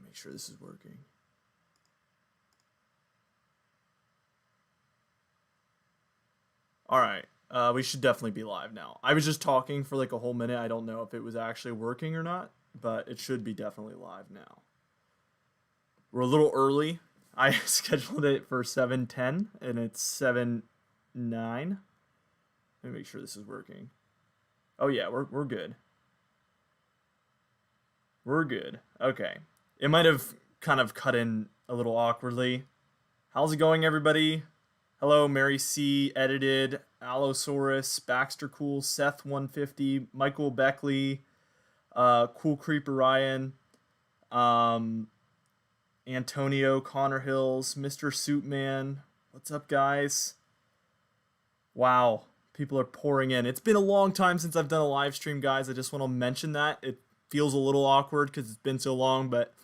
Make sure this is working. All right. We should definitely be live now. I was just talking for like a whole minute. I don't know if it was actually working or not, but it should be definitely live now. We're a little early. I scheduled it for 7:10 and it's 7:09. Let me make sure this is working. Oh yeah, we're good. We're good. Okay. It might have kind of cut in a little awkwardly. How's it going, everybody? Hello, Mary C. Edited, Allosaurus, Baxter Cool, Seth 150, Michael Beckley, Cool Creeper Ryan, Antonio Connor Hills, Mr. Suitman. What's up, guys? Wow, people are pouring in. It's been a long time since I've done a live stream, guys. I just want to mention that. It feels a little awkward because it's been so long, but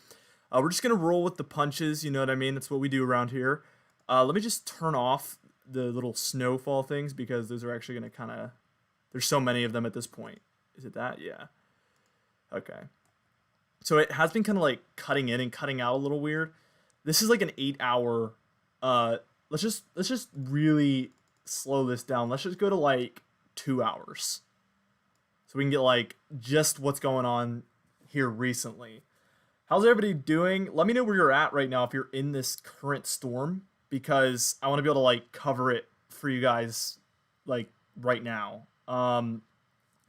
we're just going to roll with the punches, you know what I mean? That's what we do around here. Let me just turn off the little snowfall things because those are actually going to kind of... There's so many of them at this point. Is it that? Yeah. Okay. So it has been kind of like cutting in and cutting out a little weird. This is like an 8-hour... Let's just really slow this down. Let's just go to like 2 hours. So we can get like just what's going on here recently. How's everybody doing? Let me know where you're at right now if you're in this current storm, because I want to be able to like cover it for you guys like right now.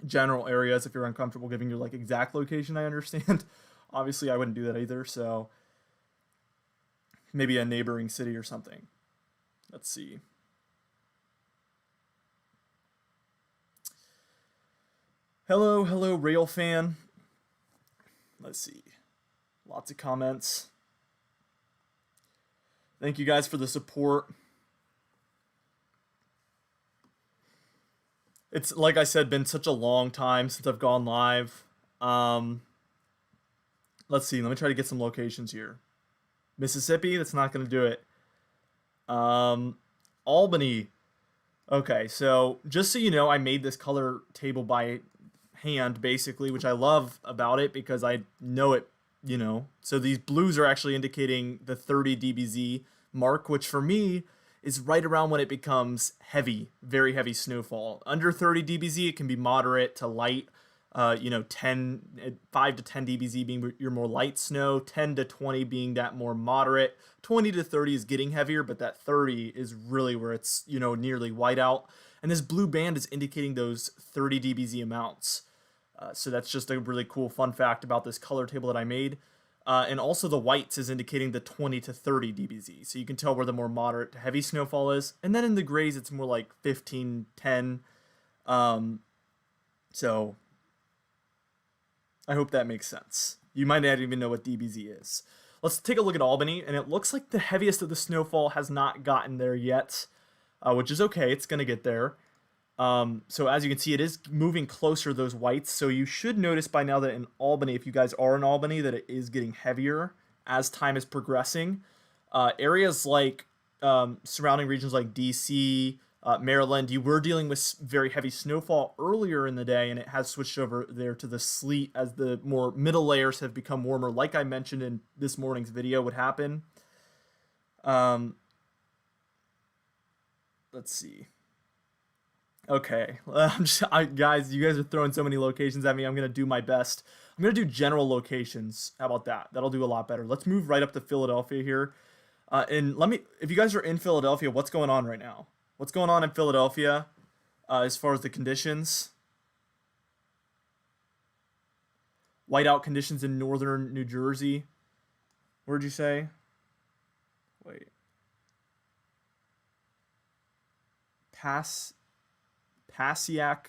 General areas, if you're uncomfortable giving your like exact location, I understand. Obviously I wouldn't do that either, so maybe a neighboring city or something. Let's see. Hello, rail fan. Let's see. Lots of comments. Thank you guys for the support. It's, like I said, been such a long time since I've gone live. Let's see. Let me try to get some locations here. Mississippi, that's not going to do it. Albany. Okay, so just so you know, I made this color table by hand, basically, which I love about it because I know it, you know. So these blues are actually indicating the 30 dBz mark, which for me is right around when it becomes heavy, very heavy snowfall. Under 30 dBz, it can be moderate to light. 5 to 10 dBz being your more light snow, 10 to 20 being that more moderate, 20 to 30 is getting heavier, but that 30 is really where it's, you know, nearly whiteout. And this blue band is indicating those 30 dBz amounts. So that's just a really cool fun fact about this color table that I made. And also the whites is indicating the 20 to 30 dBz. So you can tell where the more moderate to heavy snowfall is. And then in the grays, it's more like 15, 10. So I hope that makes sense. You might not even know what dBz is. Let's take a look at Albany, and it looks like the heaviest of the snowfall has not gotten there yet, which is okay. It's going to get there. So as you can see, it is moving closer, those whites. So you should notice by now that in Albany, if you guys are in Albany, that it is getting heavier as time is progressing. Areas like surrounding regions like DC, Maryland, you were dealing with very heavy snowfall earlier in the day, and it has switched over there to the sleet as the more middle layers have become warmer, like I mentioned in this morning's video would happen. Let's see. Okay, guys, you guys are throwing so many locations at me. I'm going to do my best. I'm going to do general locations. How about that? That'll do a lot better. Let's move right up to Philadelphia here. And if you guys are in Philadelphia, what's going on right now? What's going on in Philadelphia as far as the conditions? Whiteout conditions in northern New Jersey. Where'd you say? Wait. Passaic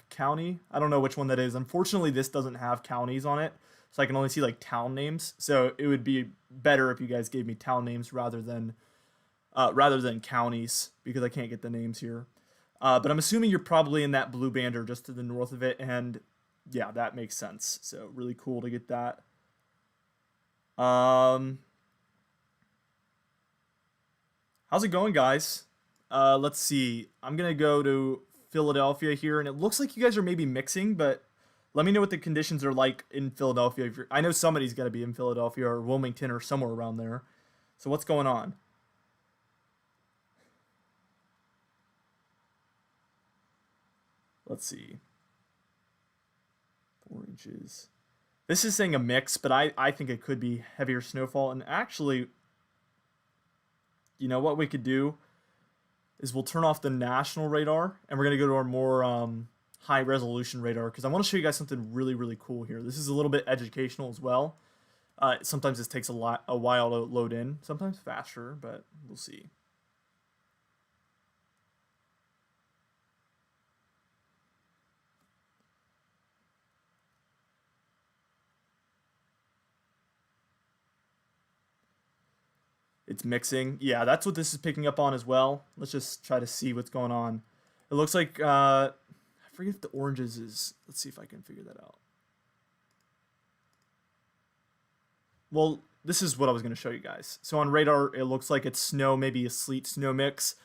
County. I don't know which one that is. Unfortunately, this doesn't have counties on it, so I can only see like town names. So it would be better if you guys gave me town names rather than counties, because I can't get the names here. But I'm assuming you're probably in that blue band or just to the north of it, and yeah, that makes sense. So really cool to get that. How's it going, guys? Let's see. I'm gonna go to Philadelphia here, and it looks like you guys are maybe mixing, but Let me know what the conditions are like in Philadelphia. I know somebody's got to be in Philadelphia or Wilmington or somewhere around there. So what's going on? Let's see. 4 inches. This is saying a mix, but I think it could be heavier snowfall. And actually, you know what we could do is we'll turn off the national radar and we're going to go to our more high resolution radar because I want to show you guys something really, really cool here. This is a little bit educational as well. Sometimes this takes a while to load in, sometimes faster, but we'll see. It's mixing. Yeah, that's what this is picking up on as well. Let's just try to see what's going on. It looks like, I forget if the oranges is, let's see if I can figure that out. Well, this is what I was going to show you guys. So on radar, it looks like it's snow, maybe a sleet snow mix.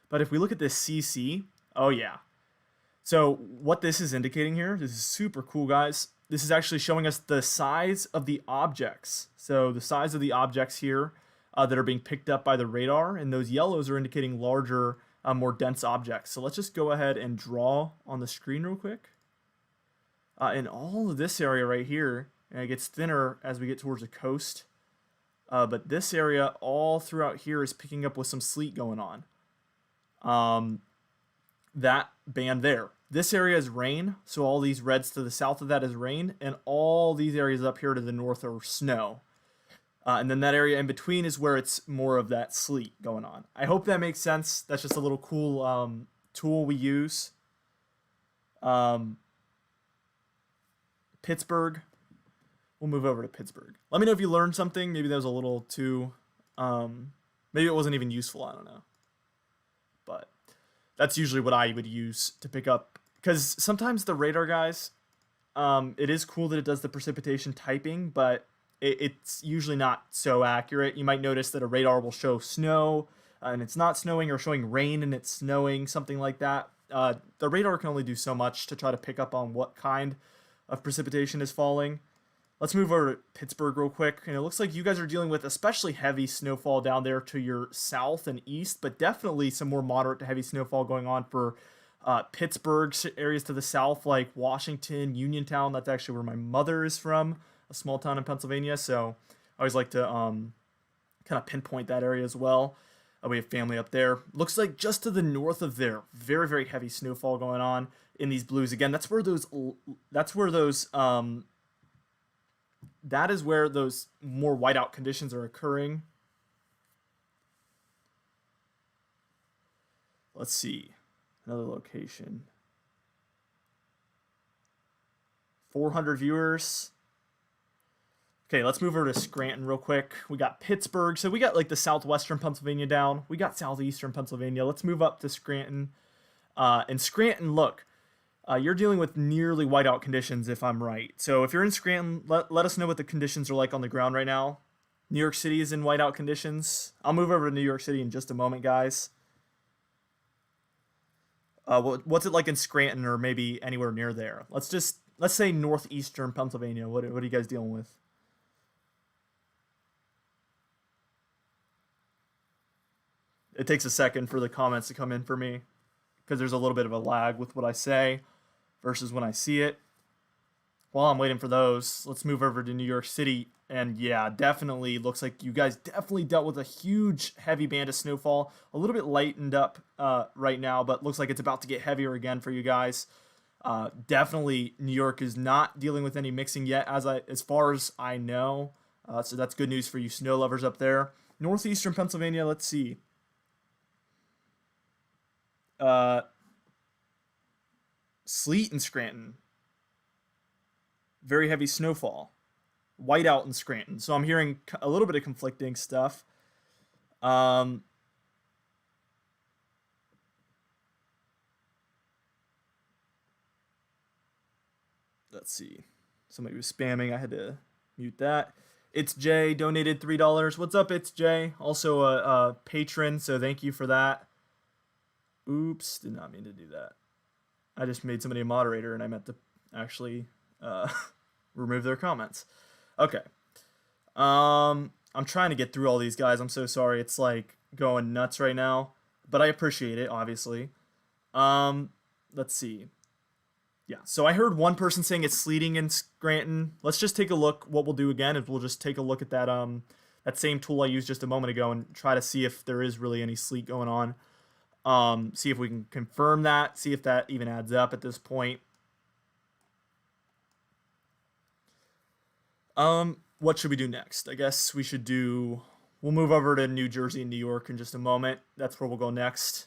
But if we look at this CC, oh yeah. So what this is indicating here, this is super cool, guys. This is actually showing us the size of the objects. So the size of the objects here that are being picked up by the radar, and those yellows are indicating larger, more dense objects. So let's just go ahead and draw on the screen real quick. In all of this area right here, and it gets thinner as we get towards the coast. But this area all throughout here is picking up with some sleet going on. That band there. This area is rain, so all these reds to the south of that is rain, and all these areas up here to the north are snow. And then that area in between is where it's more of that sleet going on. I hope that makes sense. That's just a little cool tool we use. Pittsburgh. We'll move over to Pittsburgh. Let me know if you learned something. Maybe that was a little too... maybe it wasn't even useful. I don't know. But that's usually what I would use to pick up. Because sometimes the radar, guys, it is cool that it does the precipitation typing, but it's usually not so accurate. You might notice that a radar will show snow, and it's not snowing, or showing rain and it's snowing, something like that. The radar can only do so much to try to pick up on what kind of precipitation is falling. Let's move over to Pittsburgh real quick. And it looks like you guys are dealing with especially heavy snowfall down there to your south and east, but definitely some more moderate to heavy snowfall going on for Pittsburgh areas to the south, like Washington, Uniontown. That's actually where my mother is from, a small town in Pennsylvania. So I always like to kind of pinpoint that area as well. We have family up there. Looks like just to the north of there, very, very heavy snowfall going on in these blues. Again, that is where those more whiteout conditions are occurring. Let's see. Another location. 400 viewers. Okay, let's move over to Scranton real quick. We got Pittsburgh. So we got like the southwestern Pennsylvania down. We got southeastern Pennsylvania. Let's move up to Scranton. And Scranton, look, you're dealing with nearly whiteout conditions, if I'm right. So if you're in Scranton, let us know what the conditions are like on the ground right now. New York City is in whiteout conditions. I'll move over to New York City in just a moment, guys. What's it like in Scranton, or maybe anywhere near there? Let's say northeastern Pennsylvania. What are you guys dealing with? It takes a second for the comments to come in for me, because there's a little bit of a lag with what I say versus when I see it. While I'm waiting for those, let's move over to New York City. And yeah, definitely looks like you guys definitely dealt with a huge heavy band of snowfall. A little bit lightened up right now, but looks like it's about to get heavier again for you guys. Definitely New York is not dealing with any mixing yet, as far as I know. So that's good news for you snow lovers up there. Northeastern Pennsylvania, let's see. Sleet in Scranton. Very heavy snowfall. Whiteout in Scranton. So I'm hearing a little bit of conflicting stuff. Let's see. Somebody was spamming. I had to mute that. It's Jay donated $3. What's up, It's Jay? Also a patron, so thank you for that. Oops, did not mean to do that. I just made somebody a moderator, and I meant to actually uh, remove their comments. Okay. I'm trying to get through all these guys. I'm so sorry. It's like going nuts right now, but I appreciate it, obviously. Um, let's see. Yeah, so I heard one person saying it's sleeting in Scranton. Let's just take a look. What we'll do again is we'll just take a look at that same tool I used just a moment ago and try to see if there is really any sleet going on. See if we can confirm that. See if that even adds up at this point. What should we do next? I guess we should do. We'll move over to New Jersey and New York in just a moment. That's where we'll go next.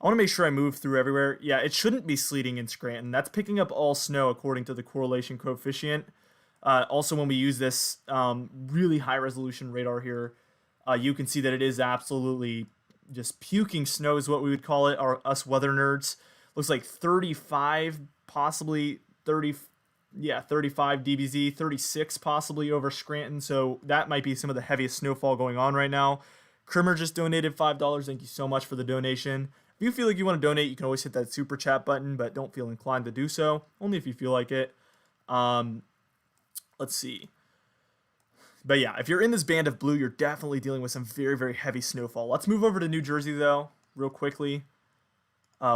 I want to make sure I move through everywhere. Yeah, it shouldn't be sleeting in Scranton. That's picking up all snow according to the correlation coefficient. Also, when we use this really high resolution radar here, you can see that it is absolutely just puking snow is what we would call it, us weather nerds. Looks like 35, possibly 30, yeah, 35 dBz, 36 possibly over Scranton. So that might be some of the heaviest snowfall going on right now. Krimmer just donated $5. Thank you so much for the donation. If you feel like you want to donate, you can always hit that super chat button, but don't feel inclined to do so. Only if you feel like it. Let's see. But yeah, if you're in this band of blue, you're definitely dealing with some very, very heavy snowfall. Let's move over to New Jersey though, real quickly.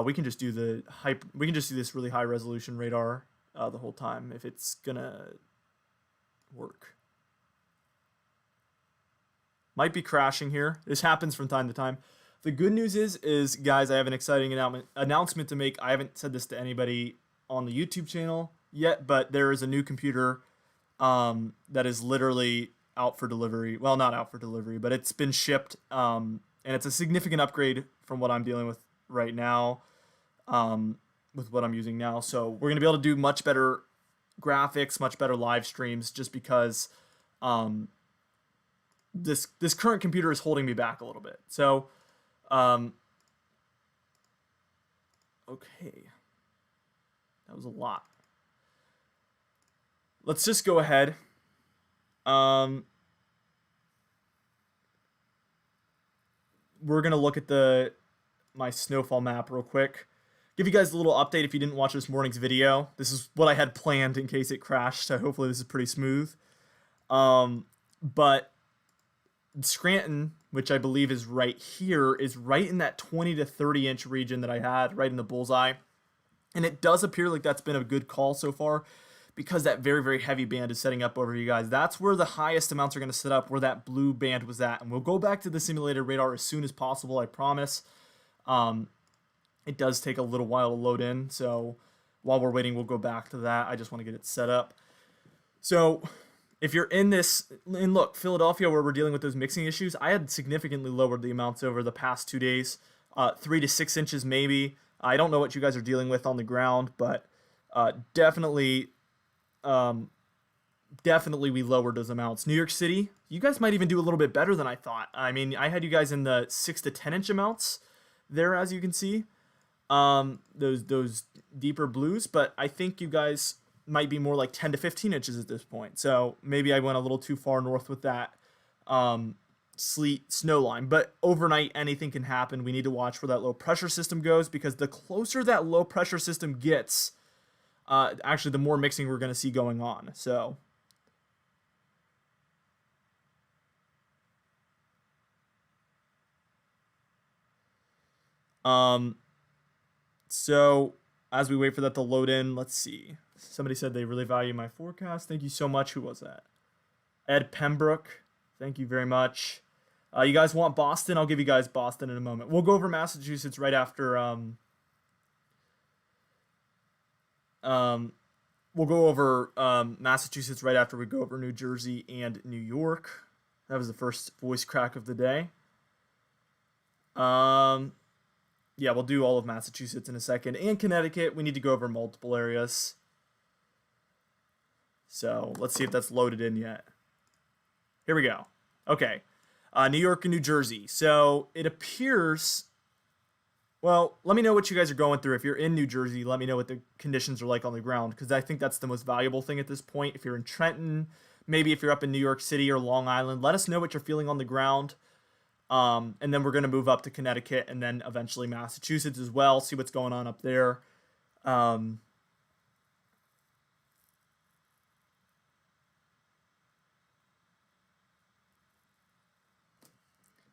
We can just do this really high resolution radar the whole time if it's gonna work. Might be crashing here. This happens from time to time. The good news is guys, I have an exciting announcement to make. I haven't said this to anybody on the YouTube channel yet, but there is a new computer that is literally out for delivery. Well, not out for delivery, but it's been shipped, and it's a significant upgrade from what I'm dealing with right now, with what I'm using now. So we're going to be able to do much better graphics, much better live streams, just because this current computer is holding me back a little bit. So, okay, that was a lot. Let's just go ahead. We're gonna look at my snowfall map real quick. Give you guys a little update if you didn't watch this morning's video. This is what I had planned in case it crashed, so hopefully this is pretty smooth. But Scranton, which I believe is right here, is right in that 20 to 30 inch region that I had, right in the bullseye. And it does appear like that's been a good call so far, because that very, very heavy band is setting up over you guys. That's where the highest amounts are going to set up, where that blue band was at. And we'll go back to the simulated radar as soon as possible, I promise. It does take a little while to load in, so while we're waiting, we'll go back to that. I just want to get it set up. So if you're in this, and look, Philadelphia, where we're dealing with those mixing issues, I had significantly lowered the amounts over the past 2 days, 3 to 6 inches maybe. I don't know what you guys are dealing with on the ground, but definitely we lowered those amounts. New York City, you guys might even do a little bit better than I thought. I mean, I had you guys in the 6 to 10 inch amounts there, as you can see, those deeper blues, but I think you guys might be more like 10 to 15 inches at this point. So maybe I went a little too far north with that sleet snow line, but overnight anything can happen. We need to watch where that low pressure system goes, because the closer that low pressure system gets, actually the more mixing we're going to see going on. So so as we wait for that to load in, let's see. Somebody said they really value my forecast. Thank you so much. Who was that? Ed Pembroke. Thank you very much. You guys want Boston? I'll give you guys Boston in a moment. We'll go over Massachusetts right after. We'll go over Massachusetts right after we go over New Jersey and New York. That was the first voice crack of the day. Yeah, we'll do all of Massachusetts in a second. And Connecticut, we need to go over multiple areas. So let's see if that's loaded in yet. Here we go. Okay. New York and New Jersey. So it appears, well, let me know what you guys are going through. If you're in New Jersey, let me know what the conditions are like on the ground, because I think that's the most valuable thing at this point. If you're in Trenton, maybe if you're up in New York City or Long Island, let us know what you're feeling on the ground. And then we're going to move up to Connecticut and then eventually Massachusetts as well, see what's going on up there.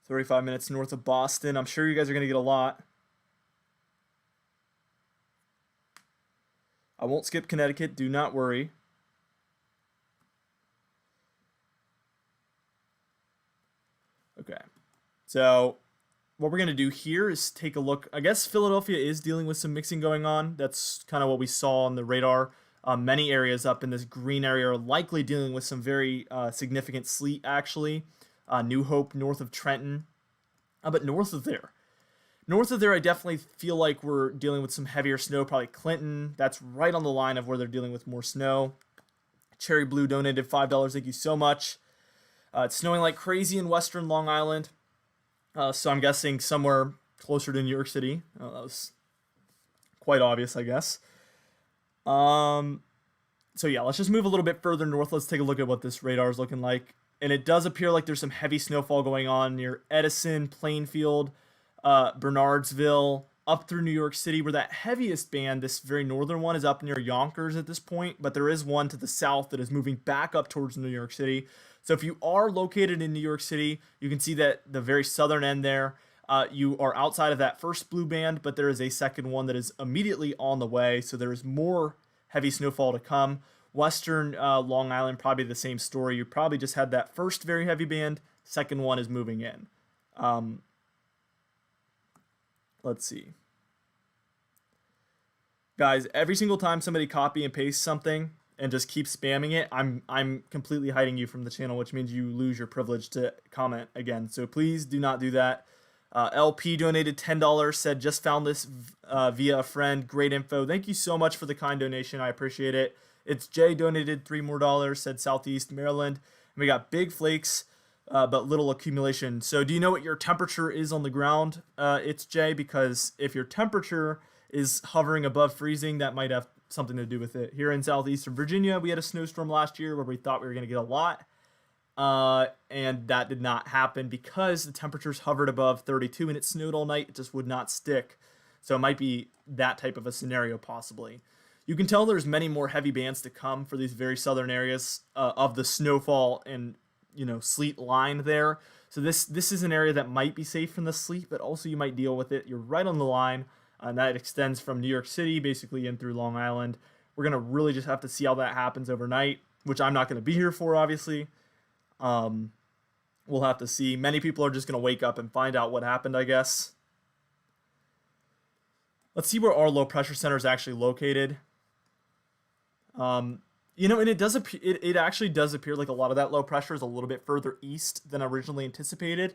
35 minutes north of Boston. I'm sure you guys are going to get a lot. I won't skip Connecticut. Do not worry. Okay. So what we're going to do here is take a look. I guess Philadelphia is dealing with some mixing going on. That's kind of what we saw on the radar. Many areas up in this green area are likely dealing with some very significant sleet, actually. New Hope, north of Trenton. But north of there, I definitely feel like we're dealing with some heavier snow. Probably Clinton. That's right on the line of where they're dealing with more snow. Cherry Blue donated $5. Thank you so much. It's snowing like crazy in western Long Island. So I'm guessing somewhere closer to New York City. That was quite obvious, I guess. So yeah, let's just move a little bit further north. Let's take a look at what this radar is looking like. And it does appear like there's some heavy snowfall going on near Edison, Plainfield, Bernardsville, up through New York City, where that heaviest band, this very northern one, is up near Yonkers at this point. But there is one to the south that is moving back up towards New York City. So if you are located in New York City, you can see that the very southern end there, you are outside of that first blue band, but there is a second one that is immediately on the way. So there is more heavy snowfall to come. Western Long Island, probably the same story. You probably just had that first very heavy band. Second one is moving in. Let's see. Guys, every single time somebody copy and paste something and just keep spamming it, I'm completely hiding you from the channel, which means you lose your privilege to comment again. So please do not do that. LP donated $10, said just found this via a friend. Great info. Thank you so much for the kind donation. I appreciate it. It's Jay donated $3 more, said Southeast Maryland. And we got big flakes, but little accumulation. So do you know what your temperature is on the ground? It's Jay, because if your temperature is hovering above freezing, that might have something to do with it. Here in southeastern Virginia, we had a snowstorm last year where we thought we were going to get a lot. And that did not happen because the temperatures hovered above 32 and it snowed all night. It just would not stick. So it might be that type of a scenario possibly. You can tell there's many more heavy bands to come for these very southern areas of the snowfall and, sleet line there. So this is an area that might be safe from the sleet, but also you might deal with it. You're right on the line, and that extends from New York City basically in through Long Island. We're going to really just have to see how that happens overnight, which I'm not going to be here for, obviously. We'll have to see. Many people are just going to wake up and find out what happened, I guess. Let's see where our low pressure center is actually located. And it actually does appear like a lot of that low pressure is a little bit further east than originally anticipated.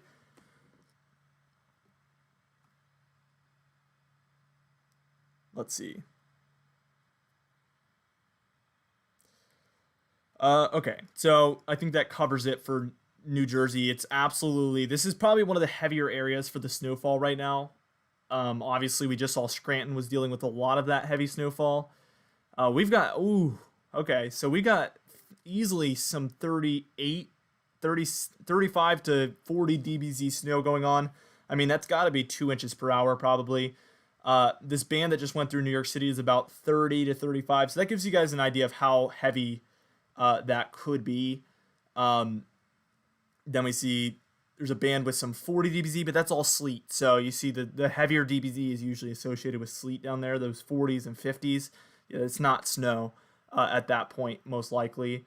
Let's see. Okay, so I think that covers it for New Jersey. This is probably one of the heavier areas for the snowfall right now. Obviously, we just saw Scranton was dealing with a lot of that heavy snowfall. We got easily some 35 to 40 dBz snow going on. I mean, that's got to be 2 inches per hour probably. This band that just went through New York City is about 30 to 35. So that gives you guys an idea of how heavy that could be. Then we see there's a band with some 40 dBz, but that's all sleet. So you see the heavier dBz is usually associated with sleet down there, those 40s and 50s. Yeah, it's not snow at that point, most likely.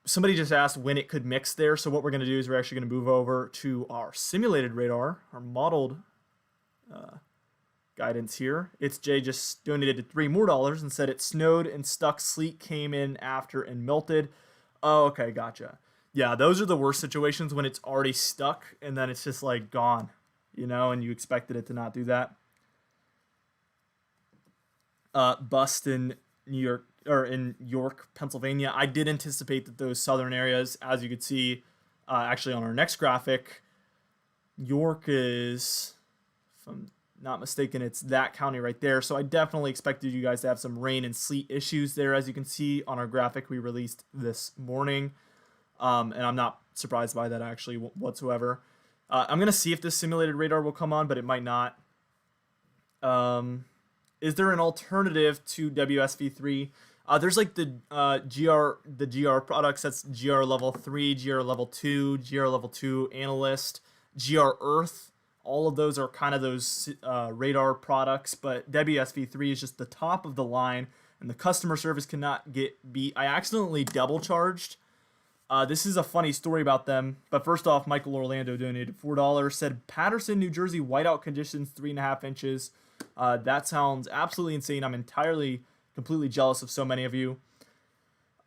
Somebody just asked when it could mix there. So what we're going to do is we're actually going to move over to our simulated radar, our modeled guidance here. It's Jay just donated $3 more and said it snowed and stuck. Sleet came in after and melted. Oh, okay, gotcha. Yeah, those are the worst situations when it's already stuck and then it's just like gone, and you expected it to not do that. Boston, New York, or in York, Pennsylvania. I did anticipate that those southern areas, as you could see, actually on our next graphic, York is, if I'm not mistaken, it's that county right there. So I definitely expected you guys to have some rain and sleet issues there, as you can see on our graphic we released this morning. And I'm not surprised by that actually whatsoever. I'm going to see if this simulated radar will come on, but it might not. Is there an alternative to WSV3? There's like the GR products. That's GR level 3, GR level 2, GR level 2 analyst. GR Earth. All of those are kind of those radar products, but WSV3 is just the top of the line, and the customer service cannot get beat. I accidentally double charged. This is a funny story about them, but first off, Michael Orlando donated $4. Said Patterson, New Jersey, whiteout conditions 3.5 inches. That sounds absolutely insane. I'm entirely, completely jealous of so many of you.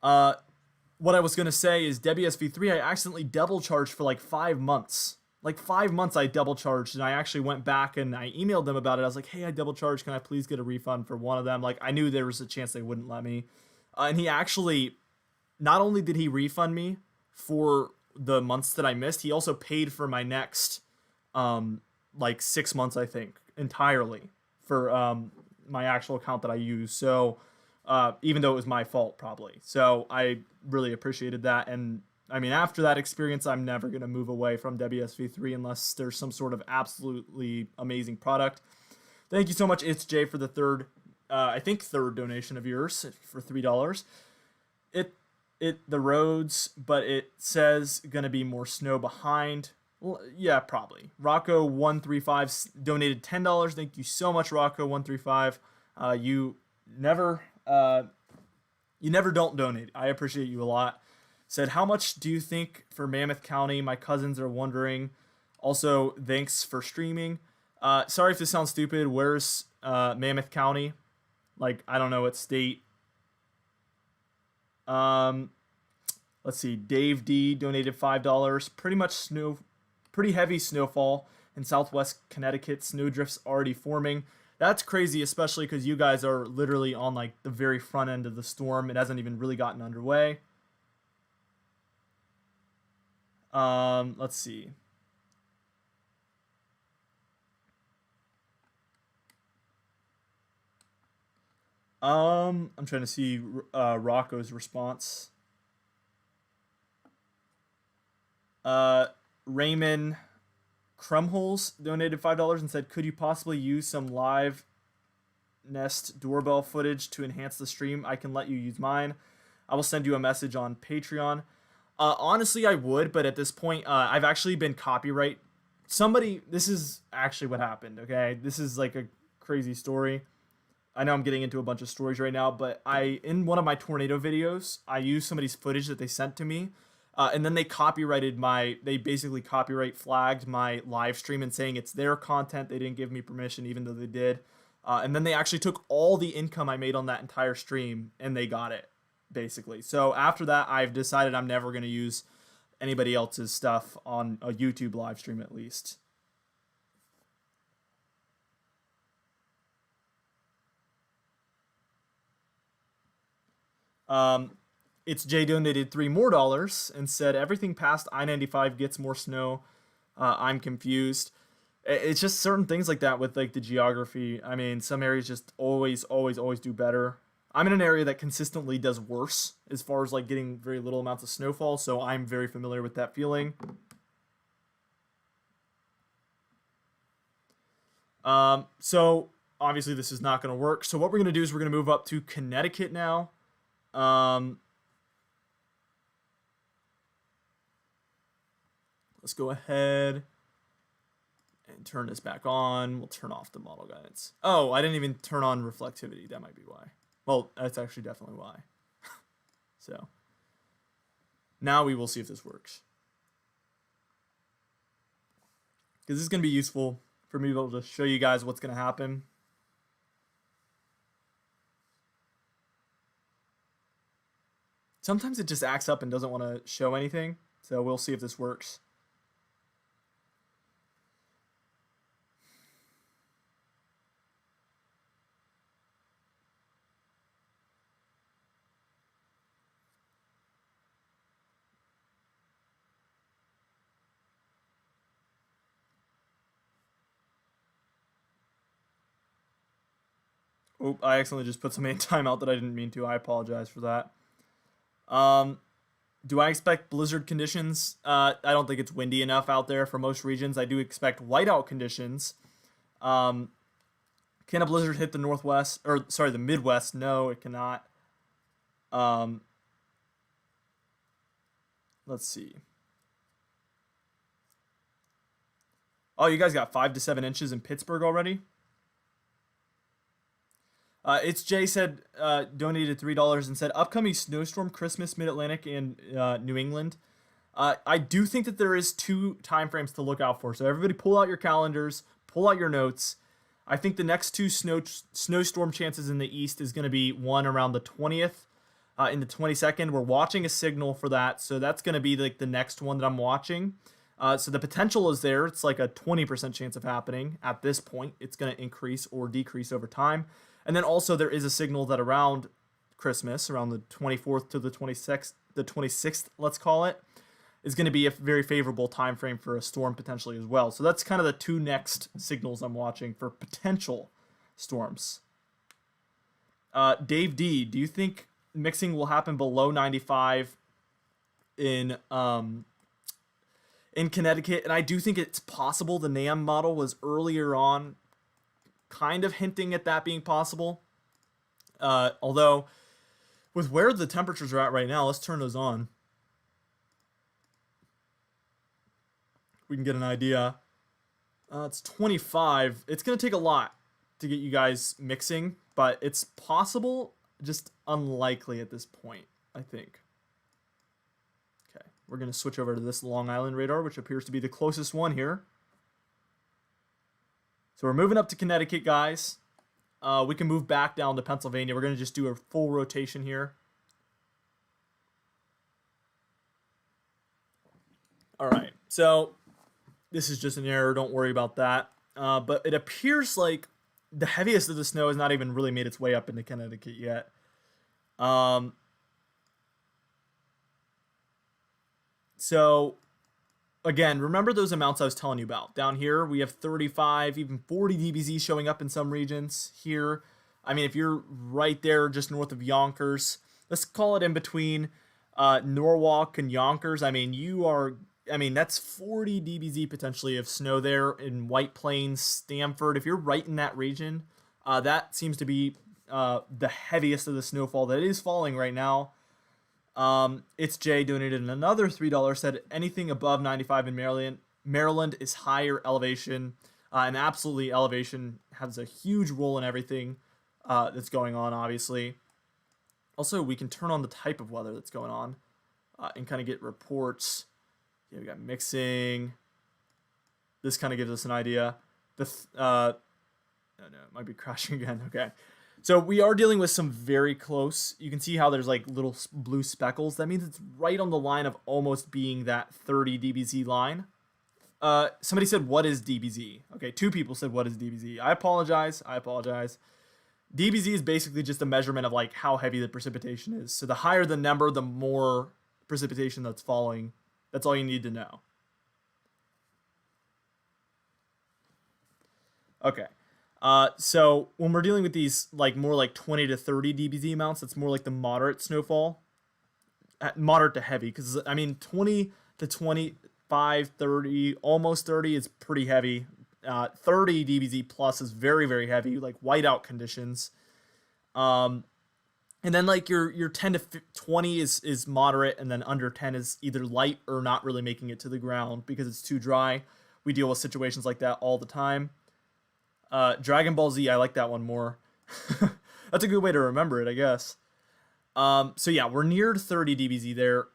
What I was gonna say is WSV3. I accidentally double charged for like 5 months. Like 5 months, I double charged, and I actually went back and I emailed them about it. I was like, "Hey, I double charged. Can I please get a refund for one of them?" Like I knew there was a chance they wouldn't let me, and he actually, not only did he refund me for the months that I missed, he also paid for my next, like 6 months, I think, entirely for my actual account that I use. So even though it was my fault, probably. So I really appreciated that. And I mean, after that experience, I'm never going to move away from WSV3 unless there's some sort of absolutely amazing product. Thank you so much, It's Jay, for the third donation of yours for $3. The roads, but it says going to be more snow behind. Well, yeah, probably. Rocco135 donated $10. Thank you so much, Rocco135. You never don't donate. I appreciate you a lot. Said, how much do you think for Mammoth County? My cousins are wondering. Also, thanks for streaming. Sorry if this sounds stupid. Where's Mammoth County? Like, I don't know what state. Let's see. Dave D donated $5. Pretty heavy snowfall in southwest Connecticut. Snowdrifts already forming. That's crazy, especially because you guys are literally on like the very front end of the storm. It hasn't even really gotten underway. Let's see. I'm trying to see Rocco's response. Raymond Crumholes donated $5 and said, could you possibly use some live Nest doorbell footage to enhance the stream? I can let you use mine. I will send you a message on Patreon. Honestly, I would, but at this point, I've actually been copyright. This is actually what happened, okay? This is like a crazy story. I know I'm getting into a bunch of stories right now, but in one of my tornado videos, I used somebody's footage that they sent to me, and then they basically copyright flagged my live stream and saying it's their content. They didn't give me permission, even though they did. And then they actually took all the income I made on that entire stream, and they got it, basically. So after that, I've decided I'm never going to use anybody else's stuff on a YouTube live stream, at least. It's Jay donated $3 more and said everything past I-95 gets more snow. I'm confused. It's just certain things like that with like the geography. I mean, some areas just always do better. I'm in an area that consistently does worse as far as like getting very little amounts of snowfall, so I'm very familiar with that feeling. So obviously this is not going to work. So what we're going to do is we're going to move up to Connecticut now. Let's go ahead and turn this back on. We'll turn off the model guidance. Oh, I didn't even turn on reflectivity. That might be why. Well, that's actually definitely why. So now we will see if this works. Because this is going to be useful for me to be able to show you guys what's going to happen. Sometimes it just acts up and doesn't want to show anything. So we'll see if this works. Oop, I accidentally just put something in timeout that I didn't mean to. I apologize for that. Do I expect blizzard conditions? I don't think it's windy enough out there for most regions. I do expect whiteout conditions. Can a blizzard hit the the Midwest? No, it cannot. Let's see. Oh, you guys got 5 to 7 inches in Pittsburgh already? It's Jay said, donated $3 and said, upcoming snowstorm, Christmas, Mid-Atlantic, and New England. I do think that there is 2 time frames to look out for. So everybody pull out your calendars, pull out your notes. I think the next 2 snowstorm chances in the east is going to be one around the 20th, in the 22nd. We're watching a signal for that, so that's going to be like the next one that I'm watching. So the potential is there. It's like a 20% chance of happening at this point. It's going to increase or decrease over time. And then also there is a signal that around Christmas, around the 24th to the 26th, let's call it, is going to be a very favorable time frame for a storm potentially as well. So that's kind of the 2 next signals I'm watching for potential storms. Dave D, do you think mixing will happen below 95 in Connecticut? And I do think it's possible. The NAM model was earlier on kind of hinting at that being possible. Although, with where the temperatures are at right now, let's turn those on. We can get an idea. It's 25. It's going to take a lot to get you guys mixing, but it's possible, just unlikely at this point, I think. Okay, we're going to switch over to this Long Island radar, which appears to be the closest one here. So we're moving up to Connecticut, guys. We can move back down to Pennsylvania. We're going to just do a full rotation here. All right, so this is just an error. Don't worry about that. But it appears like the heaviest of the snow has not even really made its way up into Connecticut yet. So, again, remember those amounts I was telling you about. Down here, we have 35, even 40 dBZ showing up in some regions. Here, I mean, if you're right there just north of Yonkers, let's call it in between Norwalk and Yonkers. I mean, that's 40 dBZ potentially of snow there in White Plains, Stamford. If you're right in that region, that seems to be the heaviest of the snowfall that is falling right now. It's Jay donated another $3, said anything above 95 in Maryland is higher elevation, and absolutely elevation has a huge role in everything that's going on, obviously. Also, we can turn on the type of weather that's going on and kind of get reports. Yeah, we got mixing. This kind of gives us an idea. No, it might be crashing again. Okay. So we are dealing with some very close. You can see how there's like little blue speckles. That means it's right on the line of almost being that 30 dBZ line. Somebody said, what is dBZ? Okay, 2 people said, what is dBZ? I apologize. dBZ is basically just a measurement of like how heavy the precipitation is. So the higher the number, the more precipitation that's falling. That's all you need to know. Okay. So when we're dealing with these like more like 20 to 30 dBZ amounts, it's more like the moderate snowfall, moderate to heavy. Because I mean, 20 to 25, 30, almost 30 is pretty heavy. 30 dBZ plus is very, very heavy, like whiteout conditions. And then like your 10 to 20 is moderate, and then under 10 is either light or not really making it to the ground because it's too dry. We deal with situations like that all the time. Dragon Ball Z, I like that one more. That's a good way to remember it, I guess. So yeah, we're near 30 dBZ there.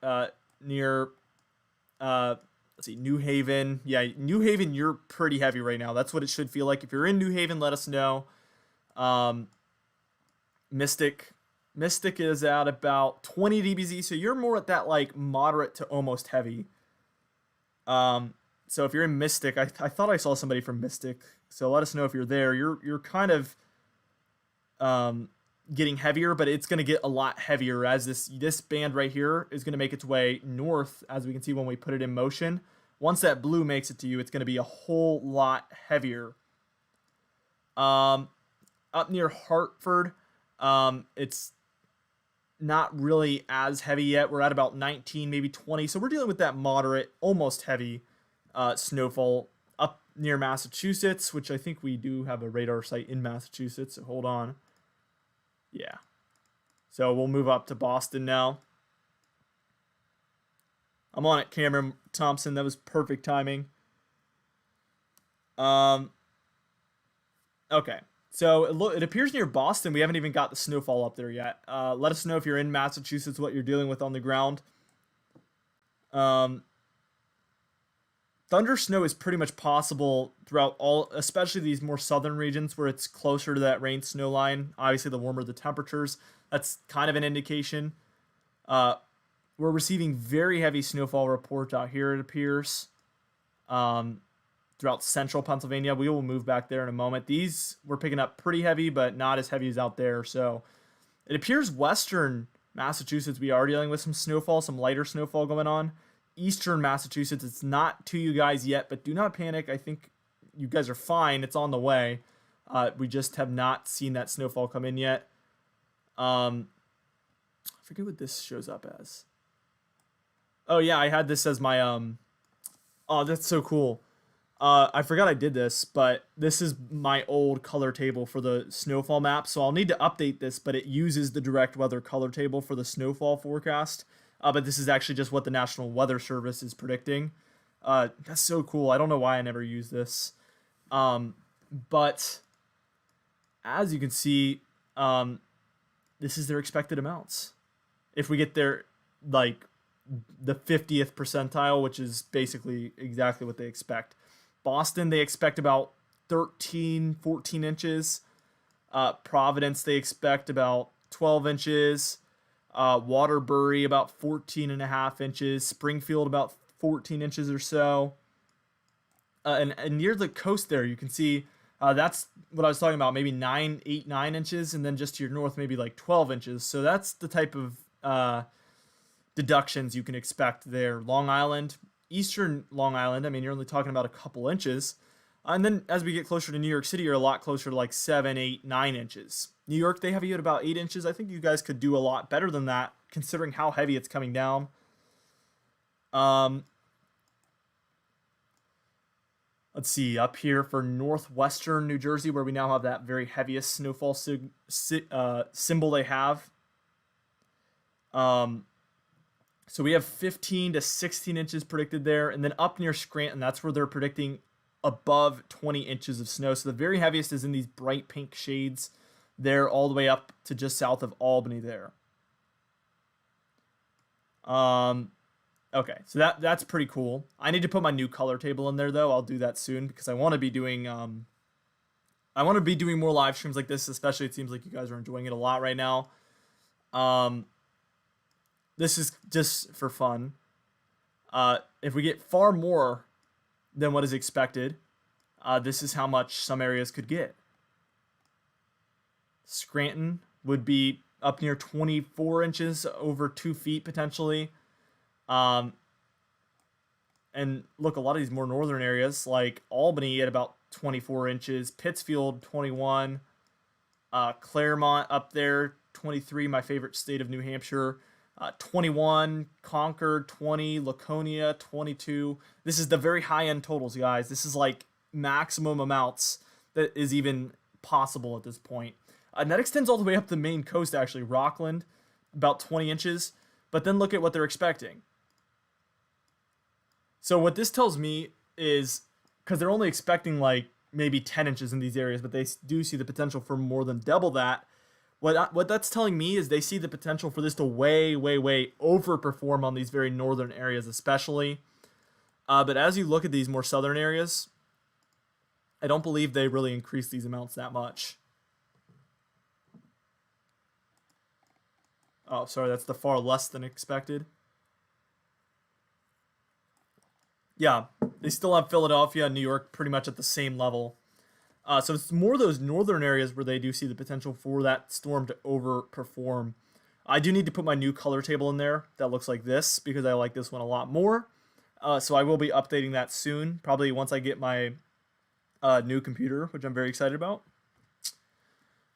Near, let's see, New Haven. Yeah, New Haven, you're pretty heavy right now. That's what it should feel like. If you're in New Haven, let us know. Mystic is at about 20 dBZ, so you're more at that like moderate to almost heavy. So if you're in Mystic, I thought I saw somebody from Mystic, so let us know if you're there. You're kind of getting heavier, but it's going to get a lot heavier as this band right here is going to make its way north, as we can see when we put it in motion. Once that blue makes it to you, it's going to be a whole lot heavier. Up near Hartford, it's not really as heavy yet. We're at about 19, maybe 20. So we're dealing with that moderate, almost heavy snowfall up near Massachusetts, which I think we do have a radar site in Massachusetts. So hold on. Yeah. So we'll move up to Boston now. I'm on it, Cameron Thompson. That was perfect timing. Um, okay. So it appears near Boston. We haven't even got the snowfall up there yet. Let us know if you're in Massachusetts what you're dealing with on the ground. Um, Thunder snow is pretty much possible throughout all, especially these more southern regions where it's closer to that rain snow line. Obviously, the warmer the temperatures, that's kind of an indication. Uh, we're receiving very heavy snowfall reports out here, it appears, um, throughout central Pennsylvania. We will move back there in a moment. These we're picking up pretty heavy, but not as heavy as out there. So it appears western Massachusetts, we are dealing with some snowfall, some lighter snowfall going on. Eastern Massachusetts, it's not to you guys yet, but do not panic. I think you guys are fine. It's on the way. We just have not seen that snowfall come in yet. I forget what this shows up as. Oh yeah, I had this as my Oh, that's so cool. I forgot I did this, but this is my old color table for the snowfall map. So I'll need to update this, but it uses the direct weather color table for the snowfall forecast. But this is actually just what the National Weather Service is predicting. That's so cool. I don't know why I never use this. But as you can see, this is their expected amounts. If we get their, like, the 50th percentile, which is basically exactly what they expect. Boston, they expect about 13, 14 inches. Providence, they expect about 12 inches. Waterbury, about 14 and a half inches. Springfield, about 14 inches or so. And near the coast there, you can see that's what I was talking about, maybe 9 inches. And then just to your north, maybe like 12 inches. So that's the type of deductions you can expect there. Long Island, eastern Long Island, I mean, you're only talking about a couple inches. And then as we get closer to New York City, you're a lot closer to like 7, 8, 9 inches. New York, they have you at about 8 inches. I think you guys could do a lot better than that, considering how heavy it's coming down. Let's see, up here for Northwestern New Jersey, where we now have that very heaviest snowfall symbol they have. So we have 15 to 16 inches predicted there. And then up near Scranton, that's where they're predicting above 20 inches of snow. So the very heaviest is in these bright pink shades there, all the way up to just south of Albany there. Okay, so that's pretty cool. I need to put my new color table in there, though. I'll do that soon because I want to be doing more live streams like this, especially it seems like you guys are enjoying it a lot right now. This is just for fun. If we get far more than what is expected, this is how much some areas could get. Scranton would be up near 24 inches, over 2 feet potentially. And look, a lot of these more northern areas, like Albany at about 24 inches, Pittsfield 21, Claremont up there 23, my favorite state of New Hampshire. 21, Concord 20, Laconia 22. This is the very high end totals, guys. This is like maximum amounts that is even possible at this point. And that extends all the way up the Maine coast, actually. Rockland, about 20 inches. But then look at what they're expecting. So what this tells me is, because they're only expecting like maybe 10 inches in these areas, but they do see the potential for more than double that. What that's telling me is they see the potential for this to way overperform on these very northern areas especially. But as you look at these more southern areas, I don't believe they really increase these amounts that much. Oh, sorry, that's the far less than expected. Yeah, they still have Philadelphia and New York pretty much at the same level. So it's more those northern areas where they do see the potential for that storm to overperform. I do need to put my new color table in there that looks like this because I like this one a lot more. So I will be updating that soon, probably once I get my new computer, which I'm very excited about.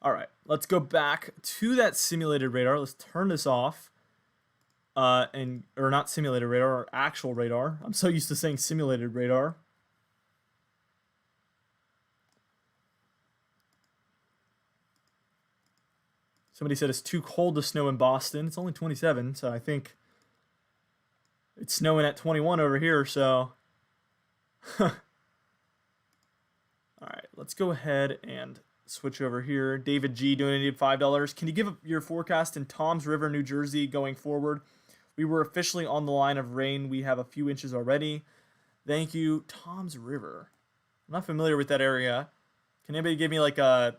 All right, let's go back to that simulated radar. Let's turn this off. Or not simulated radar, or actual radar. I'm so used to saying simulated radar. Somebody said it's too cold to snow in Boston. It's only 27, so I think it's snowing at 21 over here, so let's go ahead and switch over here. David G donated $5. Can you give your forecast in Toms River, New Jersey going forward? We were officially on the line of rain. We have a few inches already. Thank you. Toms River. I'm not familiar with that area. Can anybody give me like a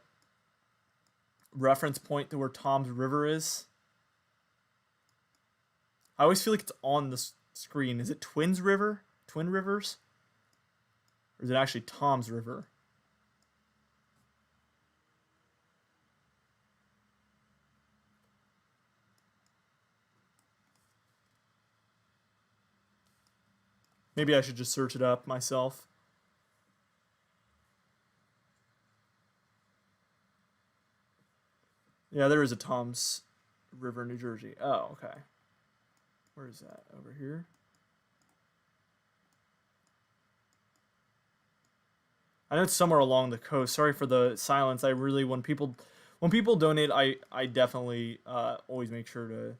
reference point to where Toms River is? I always feel like it's on the screen. Is it Twins River? Twin Rivers? Or is it actually Toms River? Maybe I should just search it up myself. Yeah, there is a Toms River, New Jersey. Oh, okay. Where is that? Over here? I know it's somewhere along the coast. Sorry for the silence. I really, when people donate, I definitely always make sure to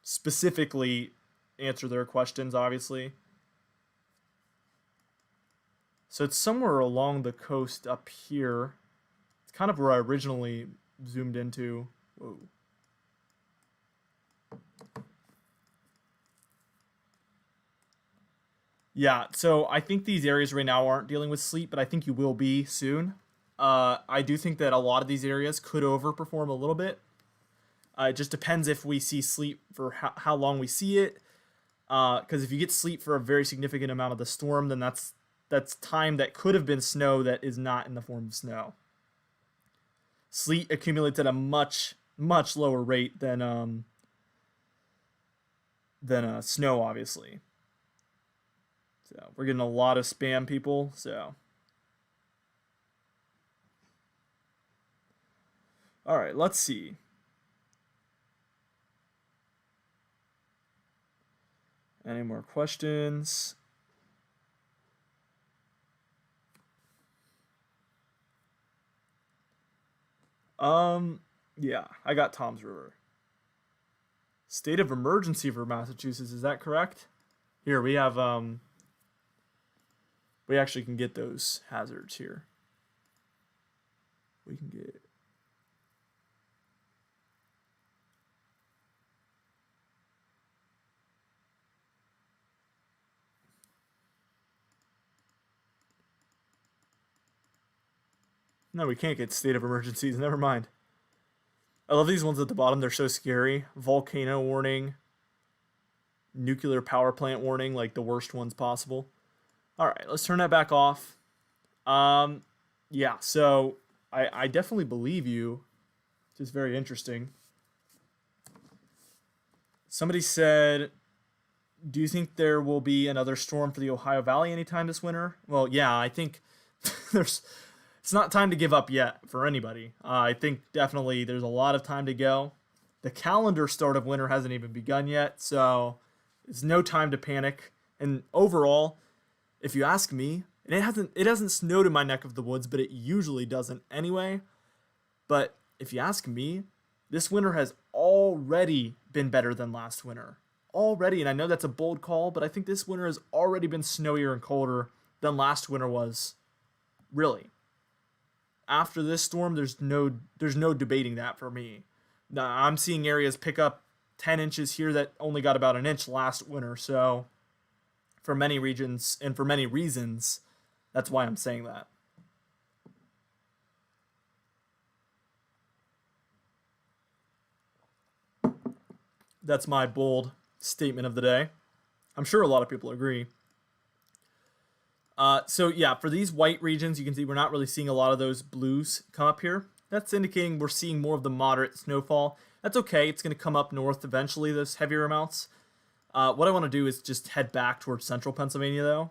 specifically answer their questions, obviously. So it's somewhere along the coast up here. It's kind of where I originally zoomed into. Whoa. Yeah, so I think these areas right now aren't dealing with sleet, but I think you will be soon. I do think that a lot of these areas could overperform a little bit. It just depends if we see sleet for how long we see it. Because if you get sleet for a very significant amount of the storm, then that's time that could have been snow that is not in the form of snow. Sleet accumulates at a much lower rate than snow, obviously. So we're getting a lot of spam, people. So, all right, let's see. Any more questions? Yeah, I got Toms River. State of emergency for Massachusetts, is that correct? Here, we have, we actually can get those hazards here. We can get... No, we can't get state of emergencies. Never mind. I love these ones at the bottom. They're so scary. Volcano warning. Nuclear power plant warning. Like the worst ones possible. All right, let's turn that back off. Yeah, so I definitely believe you. Just very interesting. Somebody said, do you think there will be another storm for the Ohio Valley anytime this winter? Well, yeah, I think it's not time to give up yet for anybody. I think definitely there's a lot of time to go. The calendar start of winter hasn't even begun yet, so it's no time to panic. And overall, if you ask me, and it hasn't snowed in my neck of the woods, but it usually doesn't anyway. But if you ask me, this winter has already been better than last winter. Already, and I know that's a bold call, but I think this winter has already been snowier and colder than last winter was. Really. After this storm, there's no debating that for me. Now, I'm seeing areas pick up 10 inches here that only got about an inch last winter, so for many regions and for many reasons, that's why I'm saying that. That's my bold statement of the day. I'm sure a lot of people agree. So yeah, for these white regions, you can see we're not really seeing a lot of those blues come up here. That's indicating we're seeing more of the moderate snowfall. That's okay. It's going to come up north eventually, those heavier amounts. What I want to do is just head back towards central Pennsylvania, though.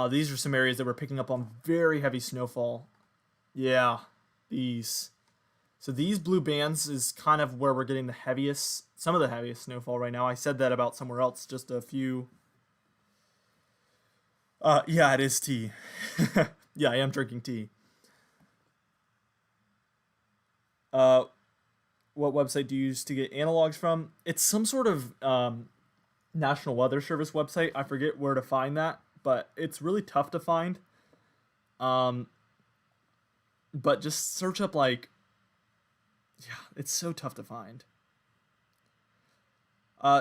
These are some areas that we're picking up on very heavy snowfall. Yeah, these. So these blue bands is kind of where we're getting the heaviest, some of the heaviest snowfall right now. I said that about somewhere else just a few. Yeah, it is tea. Yeah, I am drinking tea. What website do you use to get analogs from? It's some sort of National Weather Service website. I forget where to find that, but it's really tough to find. Um, but just search up like, yeah, it's so tough to find.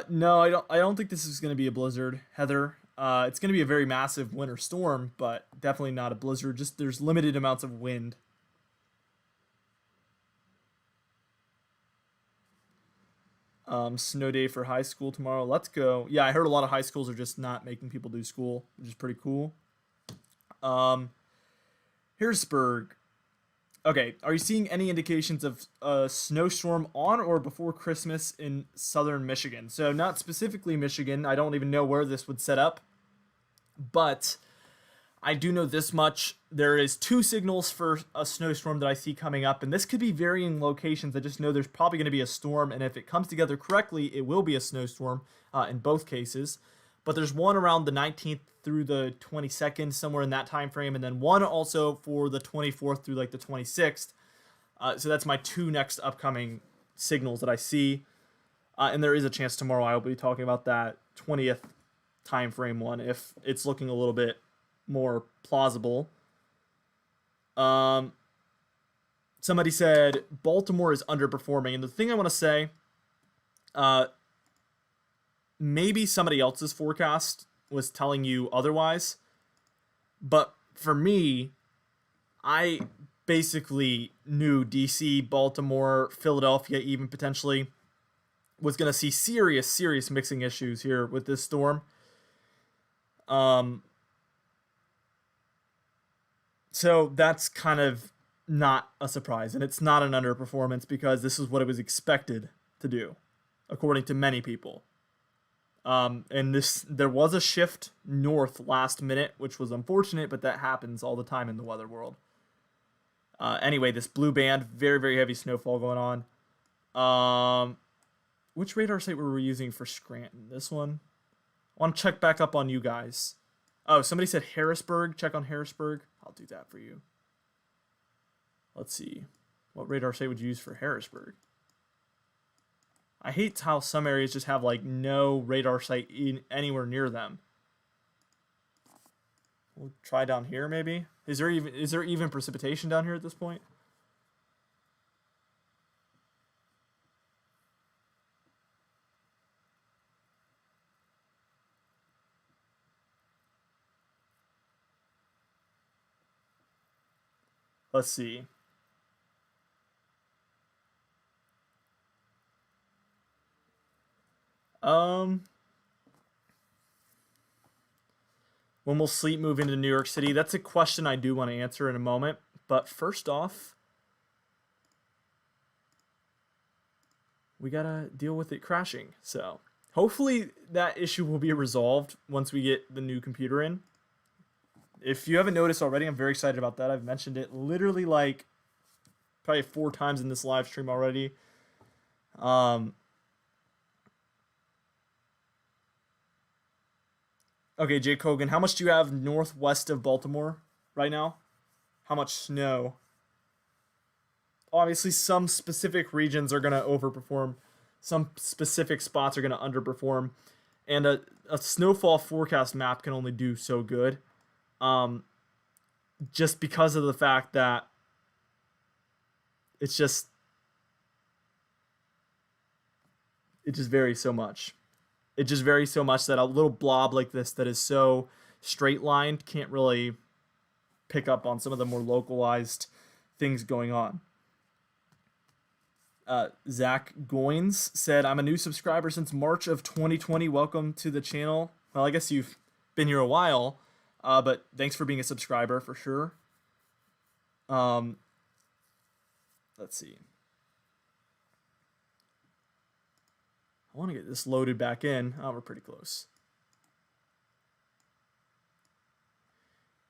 No, I don't think this is going to be a blizzard, Heather. It's going to be a very massive winter storm, but definitely not a blizzard. Just there's limited amounts of wind. Snow day for high school tomorrow. Let's go. Yeah, I heard a lot of high schools are just not making people do school, which is pretty cool. Um, Harrisburg. Okay, are you seeing any indications of a snowstorm on or before Christmas in southern Michigan? So, not specifically Michigan. I don't even know where this would set up, but I do know this much. There is two signals for a snowstorm that I see coming up, and this could be varying locations. I just know there's probably going to be a storm, and if it comes together correctly, it will be a snowstorm in both cases. But there's one around the 19th through the 22nd, somewhere in that time frame, and then one also for the 24th through like the 26th. So that's my two next upcoming signals that I see. And there is a chance tomorrow I will be talking about that 20th time frame one if it's looking a little bit more plausible. Somebody said Baltimore is underperforming, and the thing I want to say, maybe somebody else's forecast was telling you otherwise, but for me, I basically knew DC, Baltimore, Philadelphia, even potentially was going to see serious mixing issues here with this storm. So that's kind of not a surprise, and it's not an underperformance because this is what it was expected to do, according to many people. And there was a shift north last minute, which was unfortunate, but that happens all the time in the weather world. Anyway, this blue band, very heavy snowfall going on. Which radar site were we using for Scranton? This one. I want to check back up on you guys. Oh, somebody said Harrisburg. Check on Harrisburg. I'll do that for you. Let's see. What radar site would you use for Harrisburg? I hate how some areas just have like no radar site anywhere near them. We'll try down here maybe. Is there even precipitation down here at this point? Let's see. When will Sleet move into New York City? That's a question I do want to answer in a moment. But first off, we gotta deal with it crashing. So hopefully that issue will be resolved once we get the new computer in. If you haven't noticed already, I'm very excited about that. I've mentioned it literally like probably 4 times in this live stream already. Okay, Jake Hogan, how much do you have northwest of Baltimore right now? How much snow? Obviously, some specific regions are going to overperform. Some specific spots are going to underperform. And a snowfall forecast map can only do so good. Just because of the fact that it just varies so much. It just varies so much that a little blob like this that is so straight lined can't really pick up on some of the more localized things going on. Zach Goins said, I'm a new subscriber since March of 2020. Welcome to the channel. Well, I guess you've been here a while, but thanks for being a subscriber for sure. Let's see. I want to get this loaded back in. Oh, we're pretty close.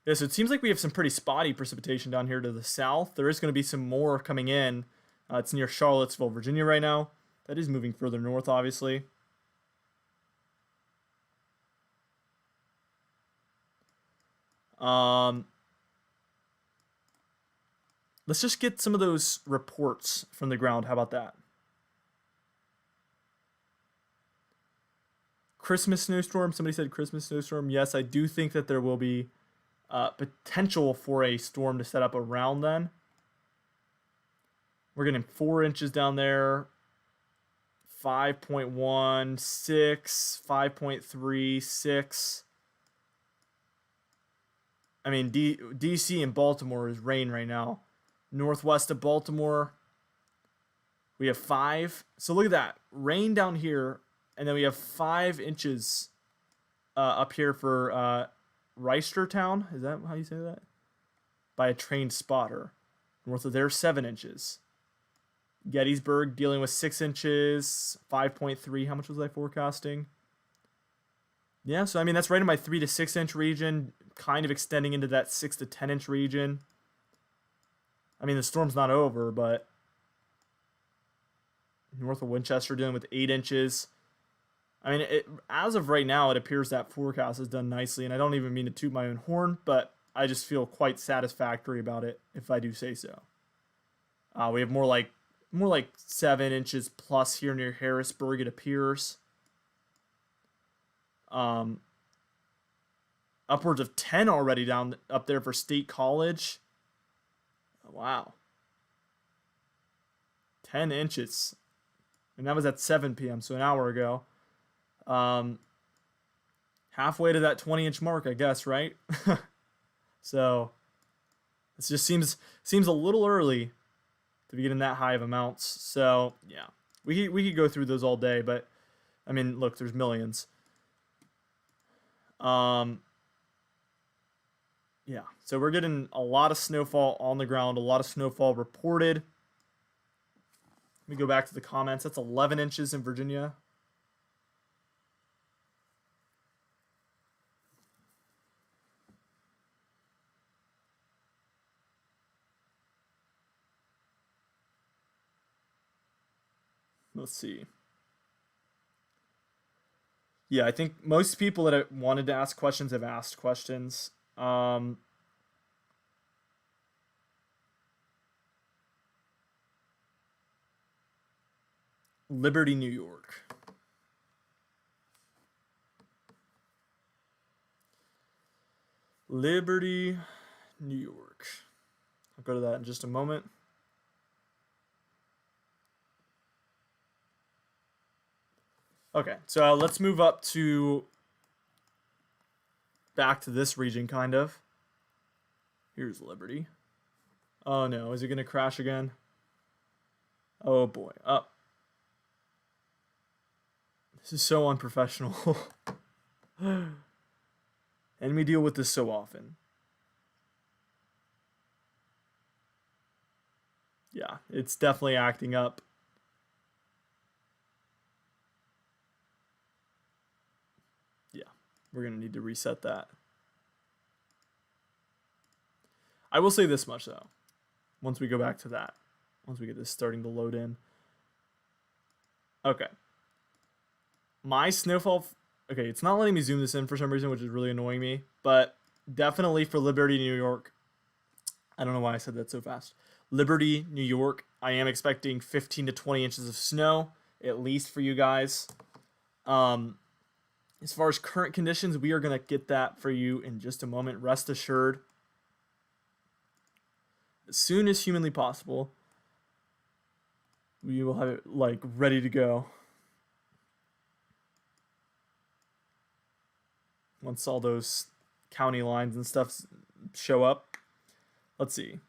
Yeah, so it seems like we have some pretty spotty precipitation down here to the south. There is going to be some more coming in. It's near Charlottesville, Virginia right now. That is moving further north, obviously. Let's just get some of those reports from the ground. How about that? Christmas snowstorm. Somebody said Christmas snowstorm. Yes, I do think that there will be potential for a storm to set up around then. We're getting 4 inches down there. 5.1, 6, 5.3, 6. I mean, DC and Baltimore is rain right now. Northwest of Baltimore, we have 5. So look at that. Rain down here, and then we have 5 inches up here for Reisterstown. Is that how you say that? By a trained spotter. North of there, 7 inches. Gettysburg dealing with 6 inches, 5.3. How much was I forecasting? Yeah, so I mean, that's right in my 3 to 6 inch region, kind of extending into that 6 to 10 inch region. I mean, the storm's not over, but north of Winchester dealing with 8 inches. I mean, as of right now, it appears that forecast is done nicely, and I don't even mean to toot my own horn, but I just feel quite satisfactory about it, if I do say so. We have more like 7 inches plus here near Harrisburg, it appears. Upwards of 10 already down up there for State College. Wow. 10 inches. And that was at 7 p.m., so an hour ago. Halfway to that 20-inch mark, I guess, right? So it just seems a little early to be getting that high of amounts. So yeah, we could go through those all day, but I mean, look, there's millions. Yeah, so we're getting a lot of snowfall on the ground, a lot of snowfall reported. Let me go back to the comments. That's 11 inches in Virginia. Let's see. Yeah, I think most people that have wanted to ask questions have asked questions. Liberty, New York. Liberty, New York. I'll go to that in just a moment. Okay, so let's move up to back to this region, kind of. Here's Liberty. Oh no, is it going to crash again? Oh boy. This is so unprofessional. And we deal with this so often. Yeah, it's definitely acting up. Yeah, we're going to need to reset that. I will say this much, though, once we go back to that. Once we get this starting to load in. Okay. My snowfall... Okay, it's not letting me zoom this in for some reason, which is really annoying me. But definitely for Liberty, New York. I don't know why I said that so fast. Liberty, New York. I am expecting 15 to 20 inches of snow, at least for you guys. As far as current conditions, we are going to get that for you in just a moment. Rest assured. As soon as humanly possible, we will have it, like, ready to go. Once all those county lines and stuff show up. Let's see.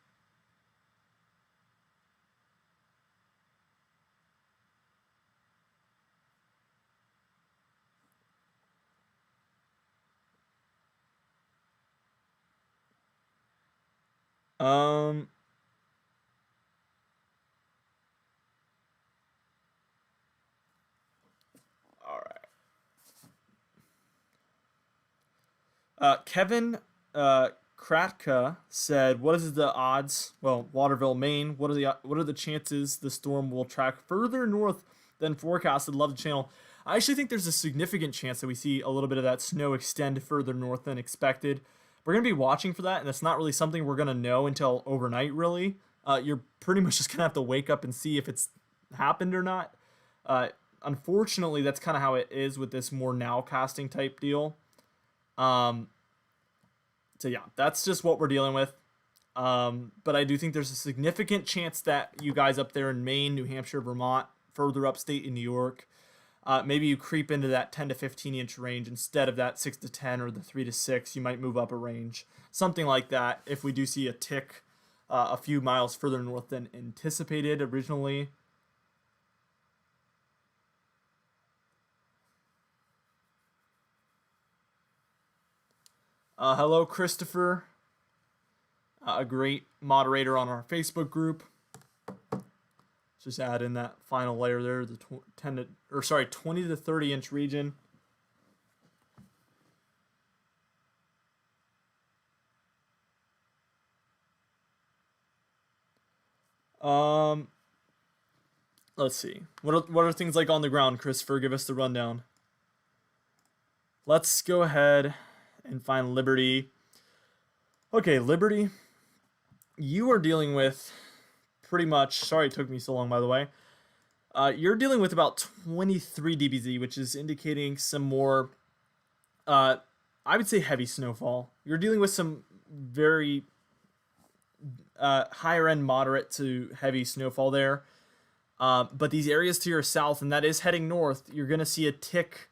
All right. Kevin Kratka said, "What is the odds? Well, Waterville, Maine. What are the chances the storm will track further north than forecasted?" Love the channel. I actually think there's a significant chance that we see a little bit of that snow extend further north than expected. We're going to be watching for that, and it's not really something we're going to know until overnight, really. You're pretty much just going to have to wake up and see if it's happened or not. unfortunately, that's kind of how it is with this more now casting type deal. Um, so yeah, that's just what we're dealing with. But I do think there's a significant chance that you guys up there in Maine, New Hampshire, Vermont, further upstate in New York, maybe you creep into that 10 to 15 inch range instead of that 6 to 10 or the 3 to 6. You might move up a range, something like that. If we do see a tick a few miles further north than anticipated originally. Hello, Christopher, a great moderator on our Facebook group. Just add in that final layer there, the 20 to 30 inch region. Let's see. What are things like on the ground, Christopher? Give us the rundown. Let's go ahead and find Liberty. Okay, Liberty, you are dealing with pretty much, sorry it took me so long, by the way. You're dealing with about 23 dBz, which is indicating some more, I would say heavy snowfall. You're dealing with some very higher end moderate to heavy snowfall there. But these areas to your south, and that is heading north, you're going to see a tick,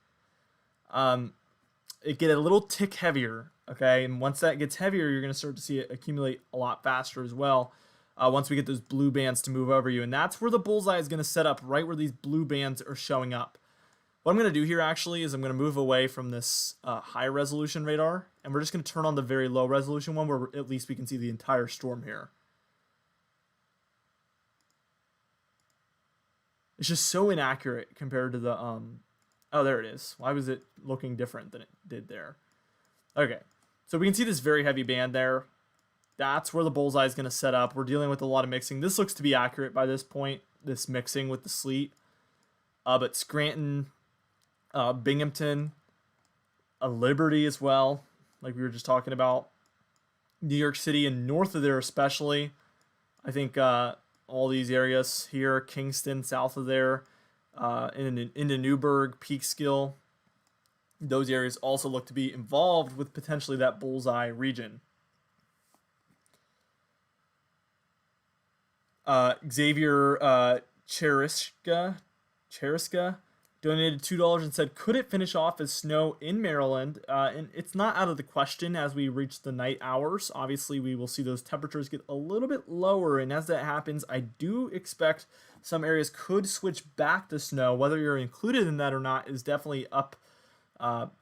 it get a little tick heavier, okay? And once that gets heavier, you're going to start to see it accumulate a lot faster as well. Once we get those blue bands to move over you. And that's where the bullseye is going to set up, right where these blue bands are showing up. What I'm going to do here actually is I'm going to move away from this high resolution radar, and we're just going to turn on the very low resolution one where at least we can see the entire storm here. It's just so inaccurate compared to the, oh, there it is. Why was it looking different than it did there? Okay, so we can see this very heavy band there. That's where the bullseye is going to set up. We're dealing with a lot of mixing. This looks to be accurate by this point, this mixing with the sleet. But Scranton, Binghamton, Liberty as well, like we were just talking about. New York City and north of there especially. I think all these areas here, Kingston, south of there, into Newburgh, Peekskill, those areas also look to be involved with potentially that bullseye region. Xavier Cheriska donated $2 and said, could it finish off as snow in Maryland? And it's not out of the question as we reach the night hours. Obviously, we will see those temperatures get a little bit lower. And as that happens, I do expect some areas could switch back to snow. Whether you're included in that or not is definitely up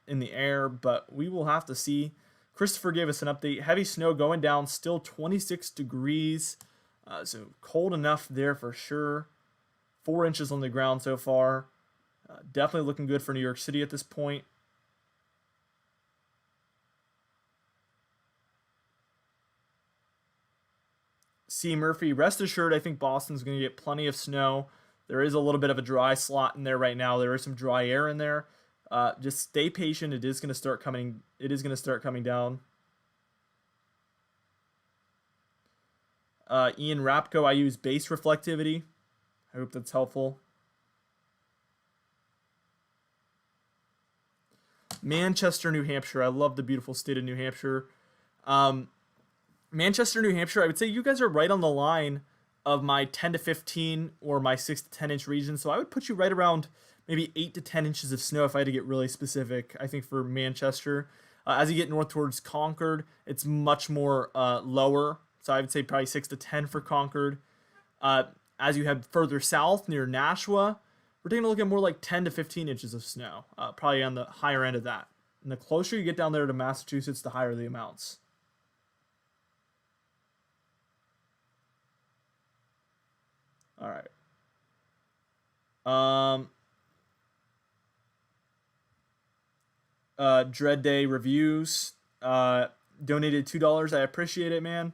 in the air, but we will have to see. Christopher gave us an update. Heavy snow going down, still 26 degrees. So cold enough there for sure. 4 inches on the ground so far. Definitely looking good for New York City at this point. C. Murphy, rest assured, I think Boston's going to get plenty of snow. There is a little bit of a dry slot in there right now. There is some dry air in there. Just stay patient. It is going to start coming. It is going to start coming down. Ian Rapko, I use base reflectivity. I hope that's helpful. Manchester, New Hampshire. I love the beautiful state of New Hampshire. Manchester, New Hampshire, I would say you guys are right on the line of my 10 to 15 or my 6 to 10 inch region. So I would put you right around maybe 8 to 10 inches of snow if I had to get really specific, I think, for Manchester. As you get north towards Concord, it's much more lower. So I would say probably 6 to 10 for Concord. As you head further south near Nashua, we're taking a look at more like 10 to 15 inches of snow, probably on the higher end of that. And the closer you get down there to Massachusetts, the higher the amounts. All right. Dread Day Reviews donated $2. I appreciate it, man.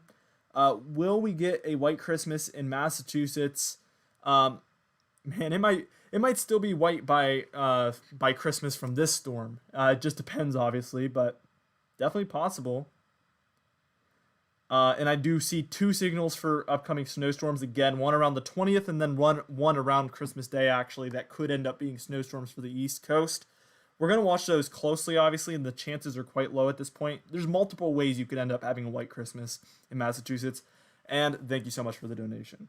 Will we get a white Christmas in Massachusetts? Man, it might still be white by Christmas from this storm. It just depends, obviously, but definitely possible. And I do see two signals for upcoming snowstorms again, one around the 20th and then one around Christmas Day, actually, that could end up being snowstorms for the East Coast. We're going to watch those closely, obviously, and the chances are quite low at this point. There's multiple ways you could end up having a white Christmas in Massachusetts. And thank you so much for the donation.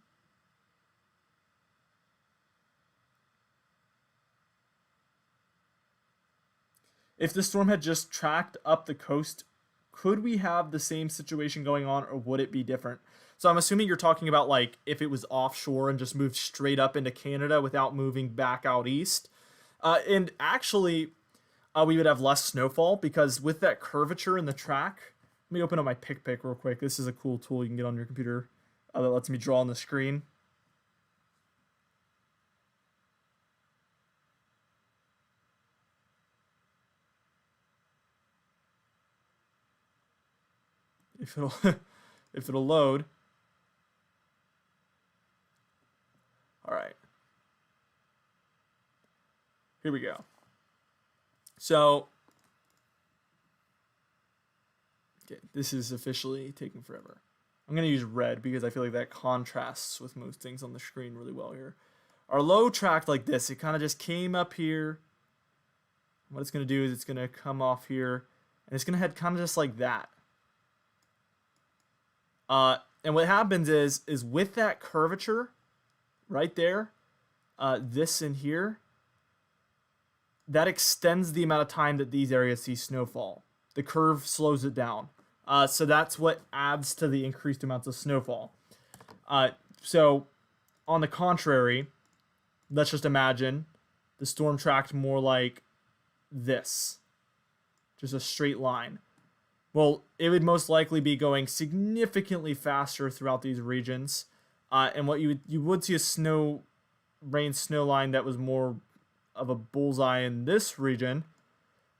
If the storm had just tracked up the coast, could we have the same situation going on, or would it be different? So I'm assuming you're talking about like if it was offshore and just moved straight up into Canada without moving back out east. And actually, we would have less snowfall because with that curvature in the track. Let me open up my pick real quick. This is a cool tool you can get on your computer that lets me draw on the screen. If it'll if it'll load. All right. Here we go. So, okay, this is officially taking forever. I'm going to use red because I feel like that contrasts with most things on the screen really well here. Our low tracked like this. It kind of just came up here. What it's going to do is it's going to come off here, and it's going to head kind of just like that. And what happens is with that curvature right there, this in here, that extends the amount of time that these areas see snowfall. The curve slows it down. So that's what adds to the increased amounts of snowfall. So on the contrary, let's just imagine the storm tracked more like this. Just a straight line. Well, it would most likely be going significantly faster throughout these regions. And what you would see a snow line that was more of a bullseye in this region.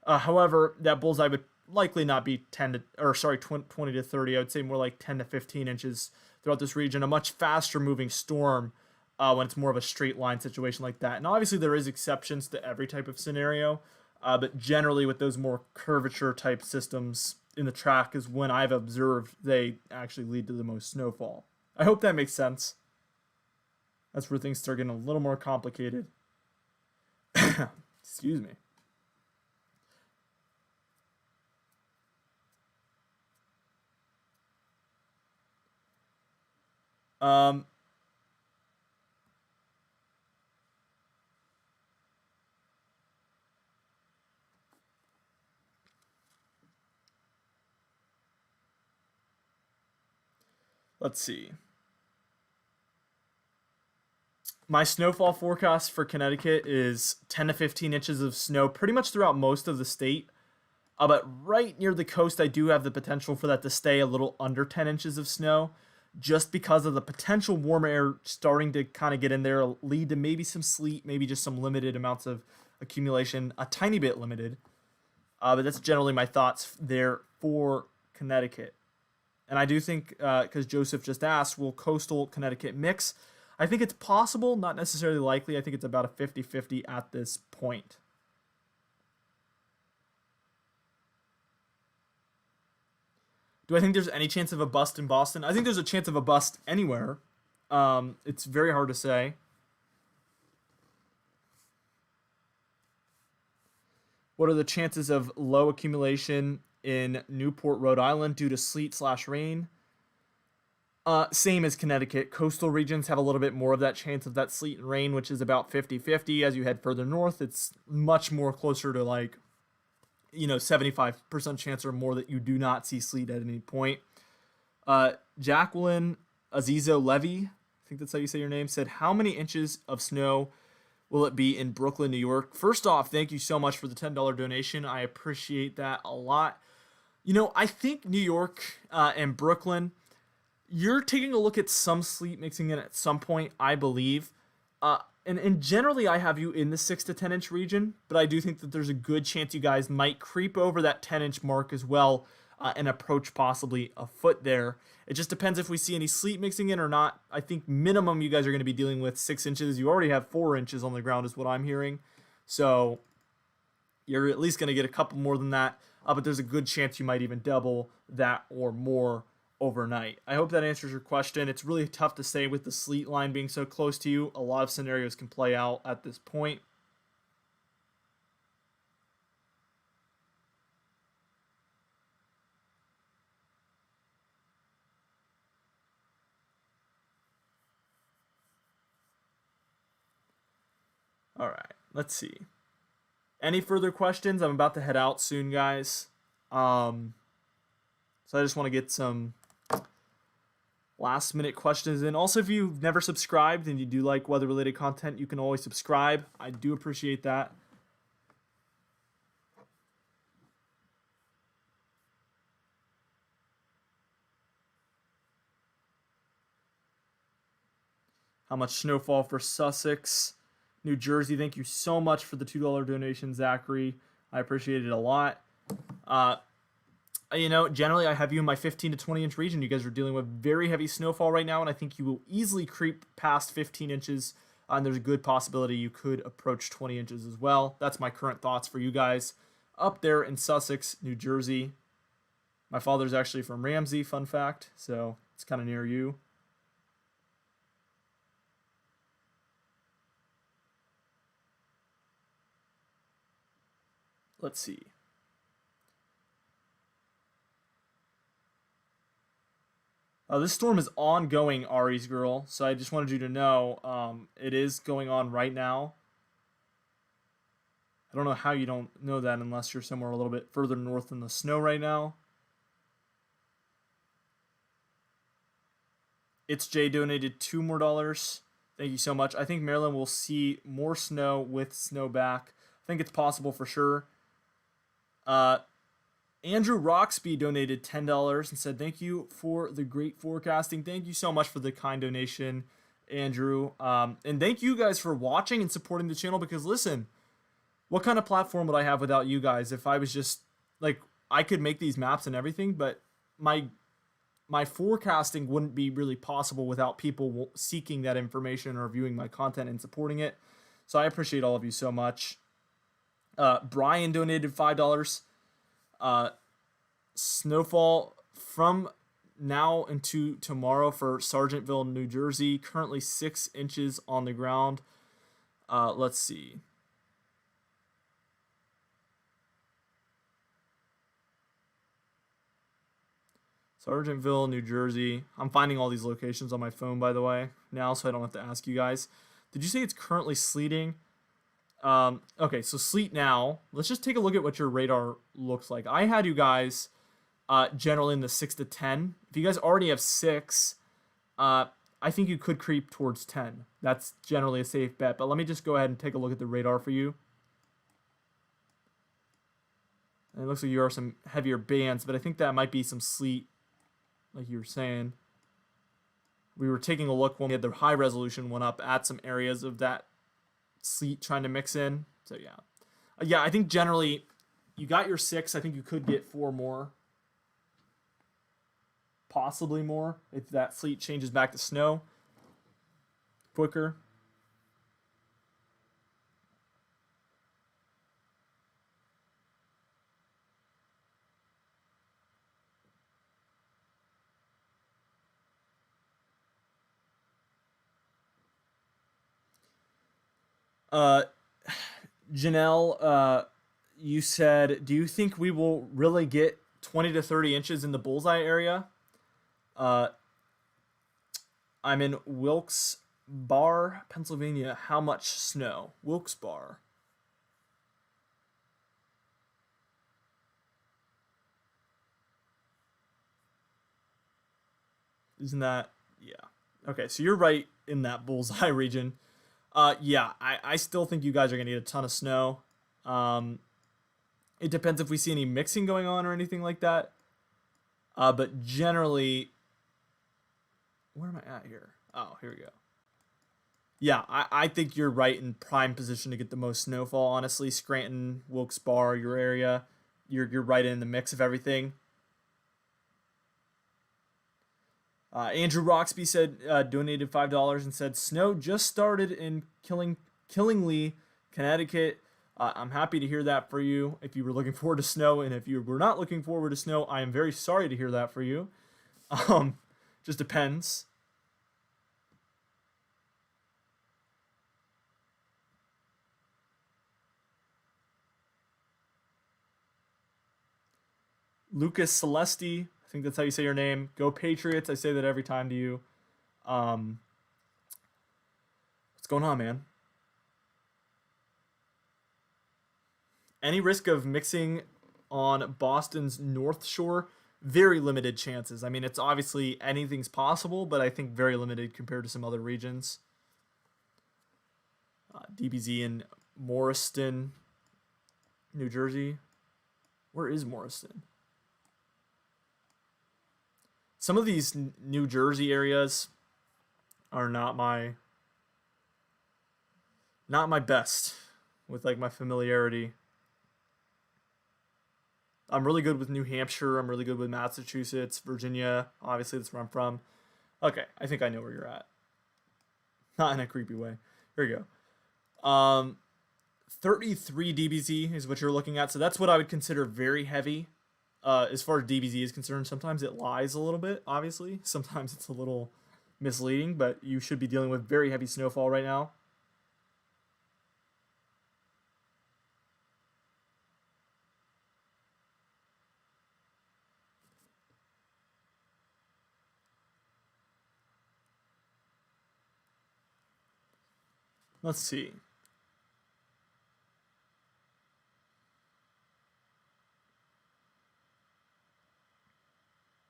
However, that bullseye would likely not be 20 to 30. I would say more like 10 to 15 inches throughout this region. A much faster moving storm when it's more of a straight line situation like that. And obviously there is exceptions to every type of scenario. But generally with those more curvature type systems in the track is when I've observed they actually lead to the most snowfall. I hope that makes sense. That's where things start getting a little more complicated. Excuse me. Let's see. My snowfall forecast for Connecticut is 10 to 15 inches of snow pretty much throughout most of the state. But right near the coast, I do have the potential for that to stay a little under 10 inches of snow just because of the potential warm air starting to kind of get in there, lead to maybe some sleet, maybe just some limited amounts of accumulation, a tiny bit limited. But that's generally my thoughts there for Connecticut. And I do think, because Joseph just asked, will coastal Connecticut mix? I think it's possible, not necessarily likely. I think it's about a 50-50 at this point. Do I think there's any chance of a bust in Boston? I think there's a chance of a bust anywhere. It's very hard to say. What are the chances of low accumulation in Newport, Rhode Island due to sleet/rain? Same as Connecticut. Coastal regions have a little bit more of that chance of that sleet and rain, which is about 50-50. As you head further north, it's much more closer to 75% chance or more that you do not see sleet at any point. Jacqueline Azizo Levy, I think that's how you say your name, said, how many inches of snow will it be in Brooklyn, New York? First off, thank you so much for the $10 donation. I appreciate that a lot. I think New York and Brooklyn, you're taking a look at some sleet mixing in at some point, I believe. And generally, I have you in the 6 to 10 inch region, but I do think that there's a good chance you guys might creep over that 10 inch mark as well and approach possibly a foot there. It just depends if we see any sleet mixing in or not. I think minimum you guys are going to be dealing with 6 inches. You already have 4 inches on the ground is what I'm hearing. So you're at least going to get a couple more than that. But there's a good chance you might even double that or more overnight. I hope that answers your question. It's really tough to say with the sleet line being so close to you. A lot of scenarios can play out at this point. All right, let's see. Any further questions? I'm about to head out soon, guys. So I just want to get some last minute questions in. Also, if you've never subscribed and you do like weather related content, you can always subscribe. I do appreciate that. How much snowfall for Sussex, New Jersey? Thank you so much for the $2 donation, Zachary. I appreciate it a lot. Generally I have you in my 15 to 20 inch region. You guys are dealing with very heavy snowfall right now, and I think you will easily creep past 15 inches. And there's a good possibility you could approach 20 inches as well. That's my current thoughts for you guys up there in Sussex, New Jersey. My father's actually from Ramsey, fun fact, so it's kind of near you. Let's see. This storm is ongoing, Ari's girl. So I just wanted you to know it is going on right now. I don't know how you don't know that unless you're somewhere a little bit further north in the snow right now. It's Jay donated $2 more. Thank you so much. I think Maryland will see more snow with snowback. I think it's possible for sure. Andrew Roxby donated $10 and said, thank you for the great forecasting. Thank you so much for the kind donation, Andrew. And thank you guys for watching and supporting the channel, because listen, what kind of platform would I have without you guys? If I was just like, I could make these maps and everything, but my forecasting wouldn't be really possible without people seeking that information or viewing my content and supporting it. So I appreciate all of you so much. Brian donated $5. Snowfall from now into tomorrow for Sargentville, New Jersey. Currently 6 inches on the ground. Let's see. Sargentville, New Jersey. I'm finding all these locations on my phone, by the way, now, so I don't have to ask you guys. Did you say it's currently sleeting? Okay, so sleet now. Let's just take a look at what your radar looks like. I had you guys generally in the 6 to 10. If you guys already have 6, I think you could creep towards 10. That's generally a safe bet. But let me just go ahead and take a look at the radar for you. And it looks like you are some heavier bands, but I think that might be some sleet, like you were saying. We were taking a look when we had the high resolution one up at some areas of that sleet trying to mix in. So yeah, I think generally you got your 6. I think you could get 4 more, possibly more, if that sleet changes back to snow quicker. Janelle, you said, do you think we will really get 20 to 30 inches in the bullseye area? I'm in Wilkes-Barre, Pennsylvania. How much snow? Wilkes-Barre. Isn't that? Yeah. Okay, so you're right in that bullseye region. Yeah, I still think you guys are going to get a ton of snow. It depends if we see any mixing going on or anything like that. But generally, where am I at here? Oh, here we go. Yeah, I think you're right in prime position to get the most snowfall, honestly. Scranton, Wilkes-Barre, your area, you're right in the mix of everything. Andrew Roxby said, donated $5 and said, snow just started in Killingly, Connecticut. I'm happy to hear that for you if you were looking forward to snow, and if you were not looking forward to snow, I am very sorry to hear that for you. Um, just depends. Lucas Celesti, I think that's how you say your name. Go Patriots. I say that every time to you. Um, what's going on, man? Any risk of mixing on Boston's North Shore? Very limited chances. I mean, it's obviously anything's possible, but I think very limited compared to some other regions. DBZ in Morriston, New Jersey. Where is Morriston? Some of these New Jersey areas are not my best with like my familiarity. I'm really good with New Hampshire. I'm really good with Massachusetts, Virginia. Obviously, that's where I'm from. Okay, I think I know where you're at. Not in a creepy way. Here we go. 33 DBZ is what you're looking at. So that's what I would consider very heavy. As far as DBZ is concerned, sometimes it lies a little bit, obviously. Sometimes it's a little misleading, but you should be dealing with very heavy snowfall right now. Let's see.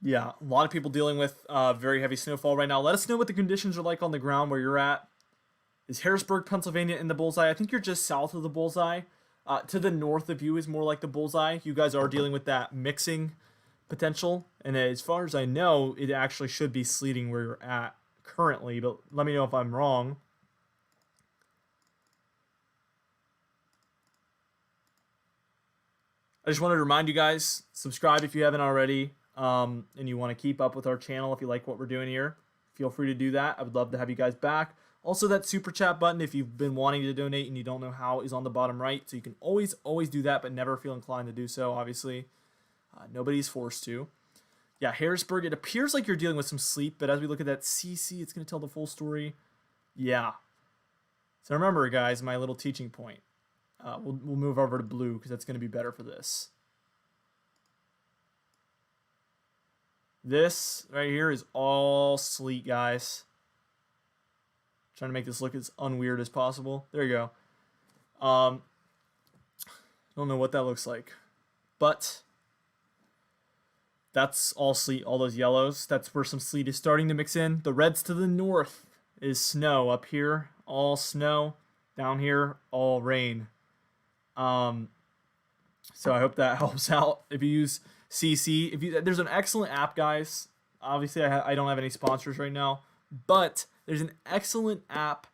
Yeah, a lot of people dealing with very heavy snowfall right now. Let us know what the conditions are like on the ground where you're at. Is Harrisburg, Pennsylvania in the bullseye? I think you're just south of the bullseye. To the north of you is more like the bullseye. You guys are dealing with that mixing potential. And as far as I know, it actually should be sleeting where you're at currently. But let me know if I'm wrong. I just wanted to remind you guys, subscribe if you haven't already. And you want to keep up with our channel if you like what we're doing here. Feel free to do that. I would love to have you guys back. Also, that super chat button, if you've been wanting to donate and you don't know how, is on the bottom right. So you can always do that, but never feel inclined to do so, obviously. Nobody's forced to. Yeah, Harrisburg, it appears like you're dealing with some sleep, but as we look at that CC, it's going to tell the full story. Yeah. So remember, guys, my little teaching point. We'll move over to blue because that's going to be better for this. This right here is all sleet, guys. Trying to make this look as unweird as possible. There you go. Don't know what that looks like, but that's all sleet, all those yellows. That's where some sleet is starting to mix in. The reds to the north is snow. Up here, all snow. Down here, all rain. So I hope that helps out. If you use CC, there's an excellent app, guys. Obviously, I don't have any sponsors right now, but there's an excellent app,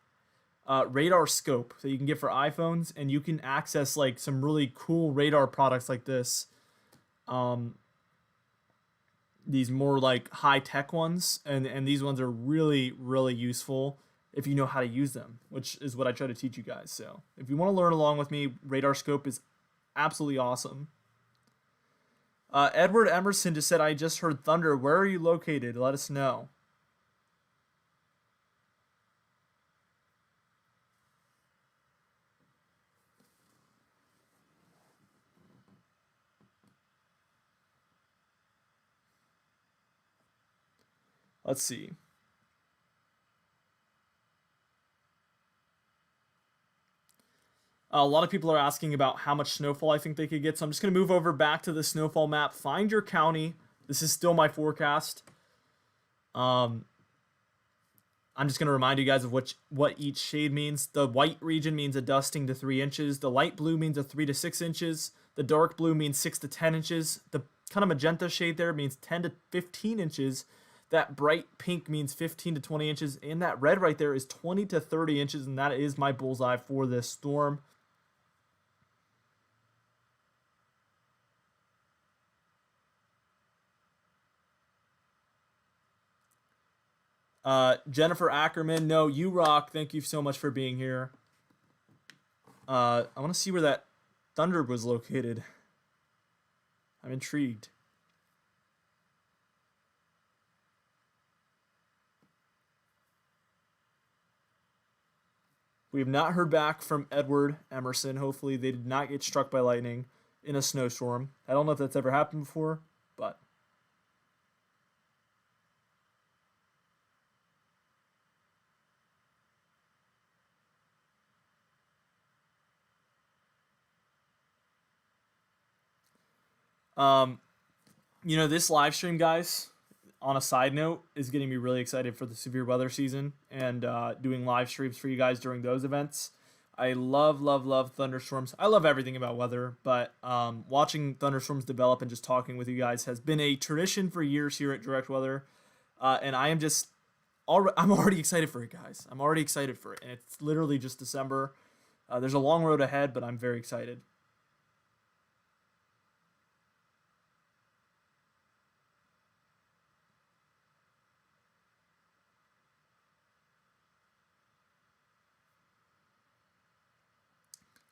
Radar Scope, that you can get for iPhones, and you can access like some really cool radar products like this. These more like high tech ones, and these ones are really, really useful if you know how to use them, which is what I try to teach you guys. So if you want to learn along with me, Radar Scope is absolutely awesome. Edward Emerson just said, I just heard thunder. Where are you located? Let us know. Let's see. A lot of people are asking about how much snowfall I think they could get, so I'm just going to move over back to the snowfall map. Find your county. This is still my forecast. I'm just going to remind you guys of what each shade means. The white region means a dusting to 3 inches. The light blue means a 3 to 6 inches. The dark blue means 6 to 10 inches. The kind of magenta shade there means 10 to 15 inches. That bright pink means 15 to 20 inches. And that red right there is 20 to 30 inches. And that is my bullseye for this storm. Jennifer Ackerman, no, you rock. Thank you so much for being here. I want to see where that thunder was located. I'm intrigued. We have not heard back from Edward Emerson. Hopefully, they did not get struck by lightning in a snowstorm. I don't know if that's ever happened before, but um, this live stream, guys, on a side note, is getting me really excited for the severe weather season and doing live streams for you guys during those events. I love, love, love thunderstorms. I love everything about weather, but watching thunderstorms develop and just talking with you guys has been a tradition for years here at Direct Weather, and I am just I'm already excited for it, guys. I'm already excited for it, and it's literally just December. There's a long road ahead, but I'm very excited.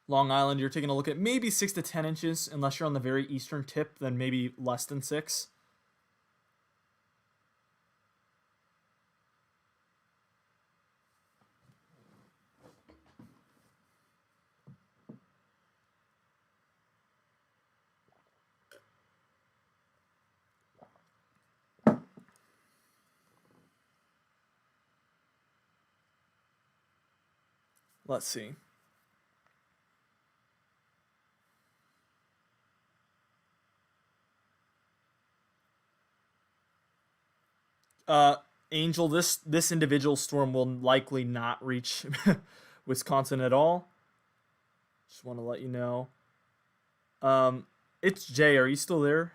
Long Island, you're taking a look at maybe 6 to 10 inches, unless you're on the very eastern tip, then maybe less than 6. Let's see. Angel, this individual storm will likely not reach Wisconsin at all. Just want to let you know. It's Jay. Are you still there?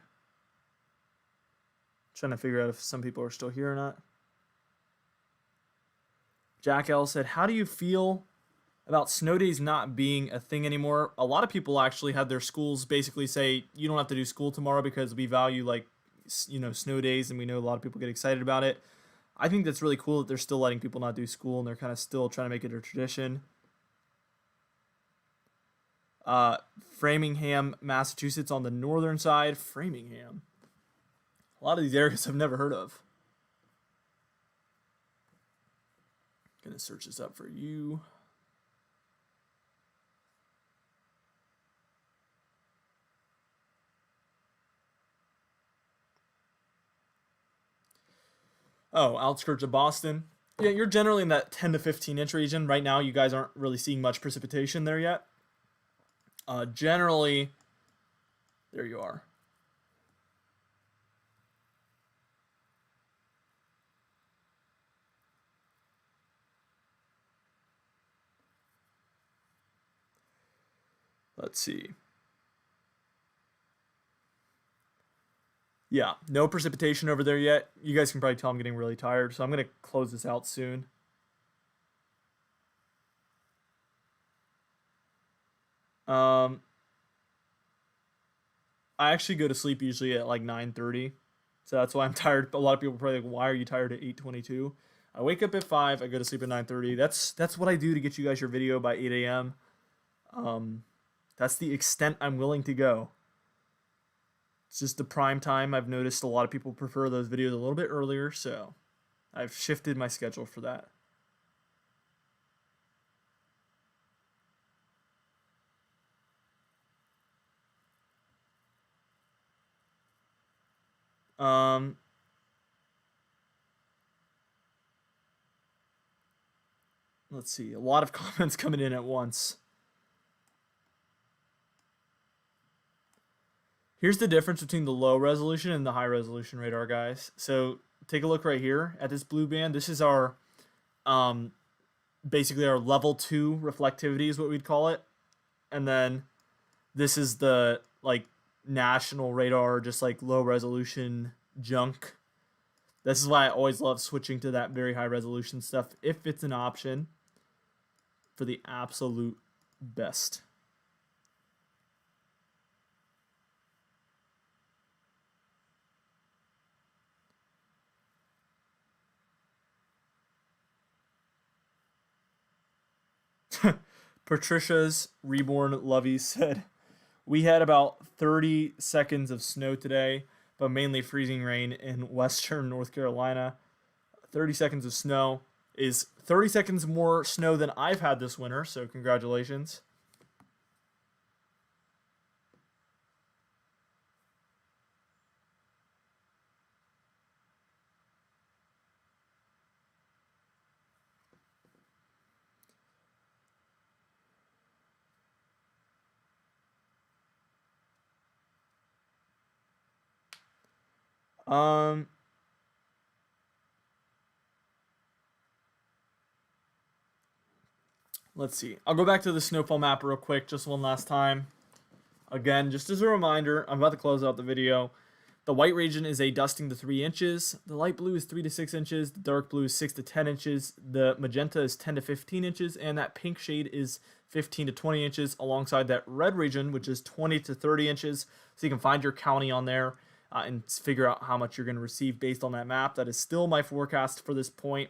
Trying to figure out if some people are still here or not. Jack L said, "How do you feel about snow days not being a thing anymore?" A lot of people actually had their schools basically say, "You don't have to do school tomorrow because we value snow days," and we know a lot of people get excited about it. I think that's really cool that they're still letting people not do school and they're kind of still trying to make it a tradition. Framingham, Massachusetts on the northern side. Framingham. A lot of these areas I've never heard of. Gonna search this up for you. Oh, Outskirts of Boston. Yeah, you're generally in that 10 to 15 inch region. Right now, you guys aren't really seeing much precipitation there yet. Generally, there you are. Let's see. Yeah, no precipitation over there yet. You guys can probably tell I'm getting really tired, so I'm going to close this out soon. I actually go to sleep usually at like 9:30, so that's why I'm tired. A lot of people are probably like, "Why are you tired at 8:22?" I wake up at 5. I go to sleep at 9:30. That's what I do to get you guys your video by 8 a.m. That's the extent I'm willing to go. It's just the prime time. I've noticed a lot of people prefer those videos a little bit earlier, so I've shifted my schedule for that. Um, let's see. A lot of comments coming in at once. Here's the difference between the low resolution and the high resolution radar, guys. So take a look right here at this blue band. This is our, basically our level 2 reflectivity is what we'd call it. And then this is the national radar, just like low resolution junk. This is why I always love switching to that very high resolution stuff if it's an option for the absolute best. Patricia's Reborn Lovey said, "We had about 30 seconds of snow today, but mainly freezing rain in western North Carolina. 30 seconds of snow. is 30 seconds more snow than I've had this winter, so congratulations. Um, let's see. I'll go back to the snowfall map real quick, just one last time. Again, just as a reminder, I'm about to close out the video. The white region is a dusting to 3 inches. The light blue is 3 to 6 inches. The dark blue is 6 to 10 inches. The magenta is 10 to 15 inches. And that pink shade is 15 to 20 inches, alongside that red region, which is 20 to 30 inches. So you can find your county on there and figure out how much you're going to receive based on that map. That is still my forecast for this point.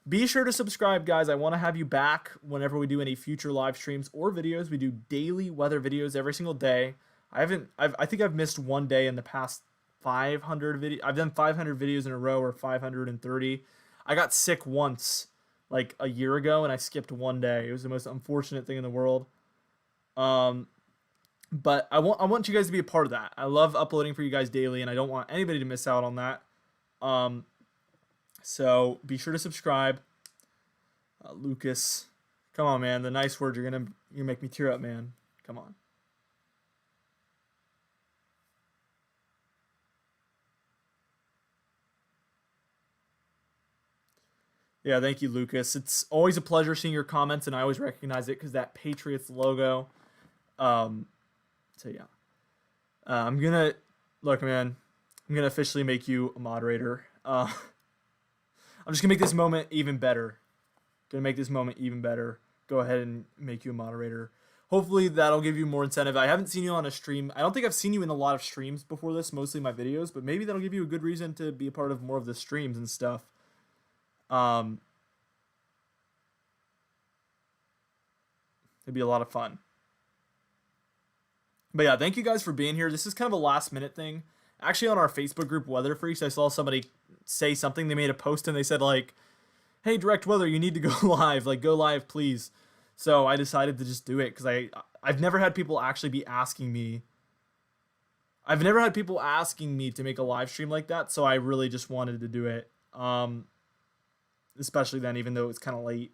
Be sure to subscribe, guys. I want to have you back whenever we do any future live streams or videos. We do daily weather videos every single day. I think I've missed one day in the past 500 videos. I've done 500 videos in a row, or 530. I got sick once, like a year ago, and I skipped one day. It was the most unfortunate thing in the world. But I want you guys to be a part of that. I love uploading for you guys daily, and I don't want anybody to miss out on that. So be sure to subscribe. Lucas, come on, man. The nice words, you're gonna make me tear up, man. Come on. Yeah, thank you, Lucas. It's always a pleasure seeing your comments, and I always recognize it because that Patriots logo. So yeah, I'm gonna look, man. I'm gonna officially make you a moderator. I'm just gonna make this moment even better. Gonna make this moment even better. Go ahead and make you a moderator. Hopefully that'll give you more incentive. I haven't seen you on a stream. I don't think I've seen you in a lot of streams before this, mostly my videos, but maybe that'll give you a good reason to be a part of more of the streams and stuff. It'd be a lot of fun. But yeah, thank you guys for being here. This is kind of a last minute thing. Actually, on our Facebook group, Weather Freaks, I saw somebody say something. They made a post and they said, like, hey, Direct Weather, you need to go live. Like, go live, please. So I decided to just do it because I've never had people actually be asking me. I've never had people asking me to make a live stream like that, so I really just wanted to do it. Especially then, even though it's kind of late.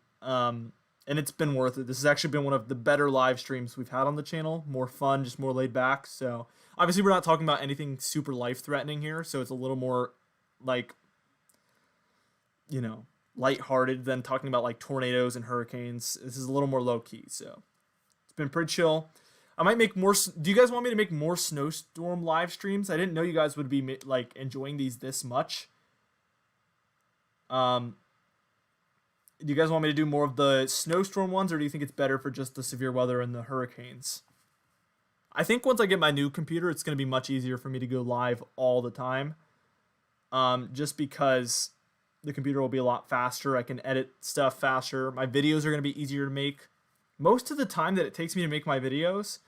And it's been worth it. This has actually been one of the better live streams we've had on the channel. More fun, just more laid back. So obviously we're not talking about anything super life-threatening here, so it's a little more like, you know, lighthearted than talking about like tornadoes and hurricanes. This is a little more low-key, so it's been pretty chill. I might make more. Do you guys want me to make more Snowstorm live streams? I didn't know you guys would be like enjoying these this much. Do you guys want me to do more of the snowstorm ones, or do you think it's better for just the severe weather and the hurricanes? I think once I get my new computer, it's going to be much easier for me to go live all the time. Just because the computer will be a lot faster. I can edit stuff faster. My videos are going to be easier to make. Most of the time that it takes me to make my videos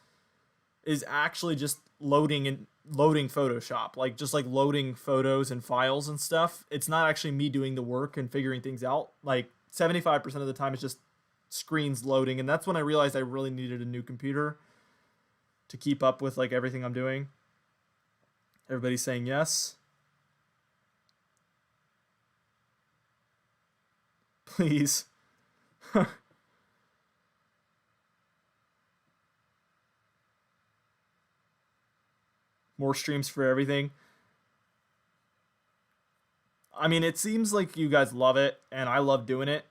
is actually just loading Photoshop, like just like loading photos and files and stuff. It's not actually me doing the work and figuring things out. Like 75% of the time it's just screens loading, and that's when I realized I really needed a new computer to keep up with like everything I'm doing. Everybody's saying yes. Please. More streams for everything. I mean, it seems like you guys love it, and I love doing it.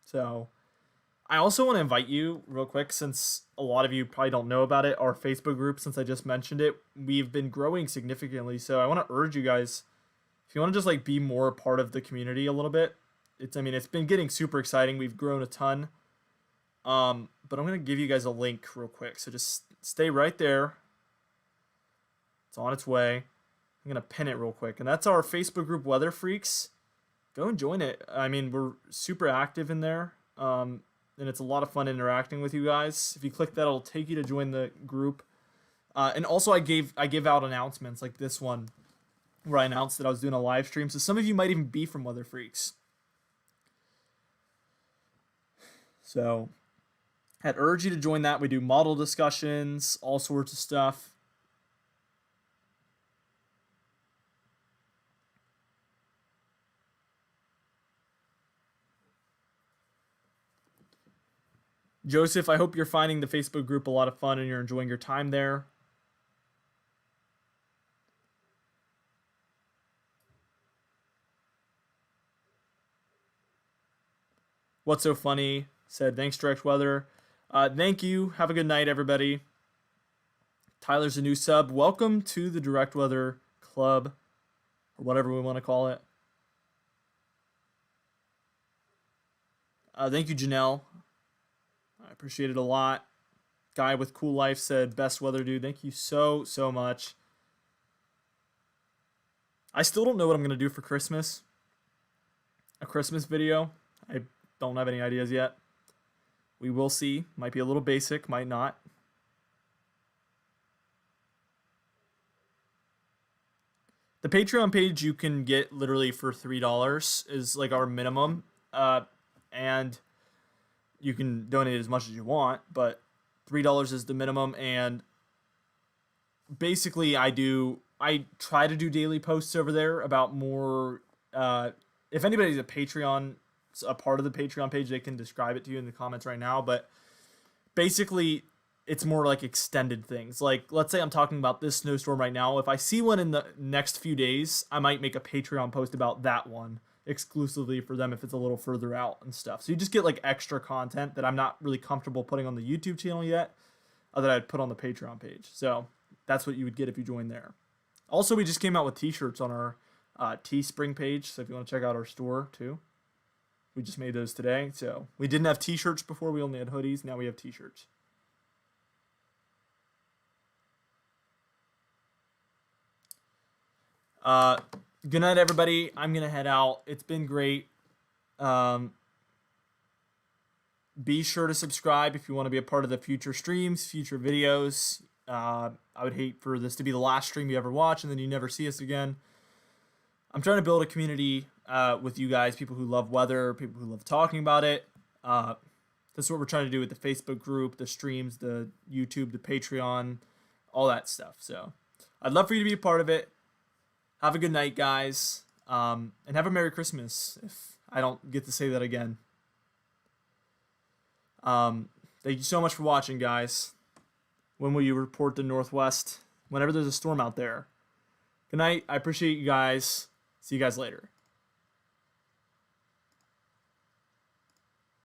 So I also want to invite you real quick, since a lot of you probably don't know about it, our Facebook group, since I just mentioned it, we've been growing significantly. So I want to urge you guys, if you want to just like be more a part of the community a little bit, it's been getting super exciting. We've grown a ton. But I'm going to give you guys a link real quick. So just stay right there. It's on its way. I'm going to pin it real quick. And that's our Facebook group, Weather Freaks. Go and join it. I mean, we're super active in there. And it's a lot of fun interacting with you guys. If you click that, it'll take you to join the group. And also I give out announcements like this one where I announced that I was doing a live stream. So some of you might even be from Weather Freaks. So I'd urge you to join that. We do model discussions, all sorts of stuff. Joseph, I hope you're finding the Facebook group a lot of fun and you're enjoying your time there. What's so funny? Said, thanks, Direct Weather. Thank you. Have a good night, everybody. Tyler's a new sub. Welcome to the Direct Weather Club, or whatever we want to call it. Thank you, Janelle. I appreciate it a lot. Guy with Cool Life said, best weather dude. Thank you so much. I still don't know what I'm going to do for Christmas. A Christmas video. I don't have any ideas yet. We will see. Might be a little basic, might not. The Patreon page you can get literally for $3 is like our minimum. And you can donate as much as you want, but $3 is the minimum. And basically I try to do daily posts over there about more, if anybody's a part of the Patreon page, they can describe it to you in the comments right now. But basically it's more like extended things. Like, let's say I'm talking about this snowstorm right now. If I see one in the next few days, I might make a Patreon post about that one exclusively for them if it's a little further out and stuff. So you just get like extra content that I'm not really comfortable putting on the YouTube channel yet, that I'd put on the Patreon page. So that's what you would get if you join there. Also, we just came out with t-shirts on our Teespring page. So if you want to check out our store too, we just made those today. So we didn't have t-shirts before. We only had hoodies. Now we have t-shirts. Good night, everybody. I'm going to head out. It's been great. Be sure to subscribe if you want to be a part of the future streams, future videos. I would hate for this to be the last stream you ever watch and then you never see us again. I'm trying to build a community with you guys, people who love weather, people who love talking about it. That's what we're trying to do with the Facebook group, the streams, the YouTube, the Patreon, all that stuff. So I'd love for you to be a part of it. Have a good night, guys, and have a Merry Christmas, if I don't get to say that again. Thank you so much for watching, guys. When will you report the Northwest? Whenever there's a storm out there. Good night. I appreciate you guys. See you guys later.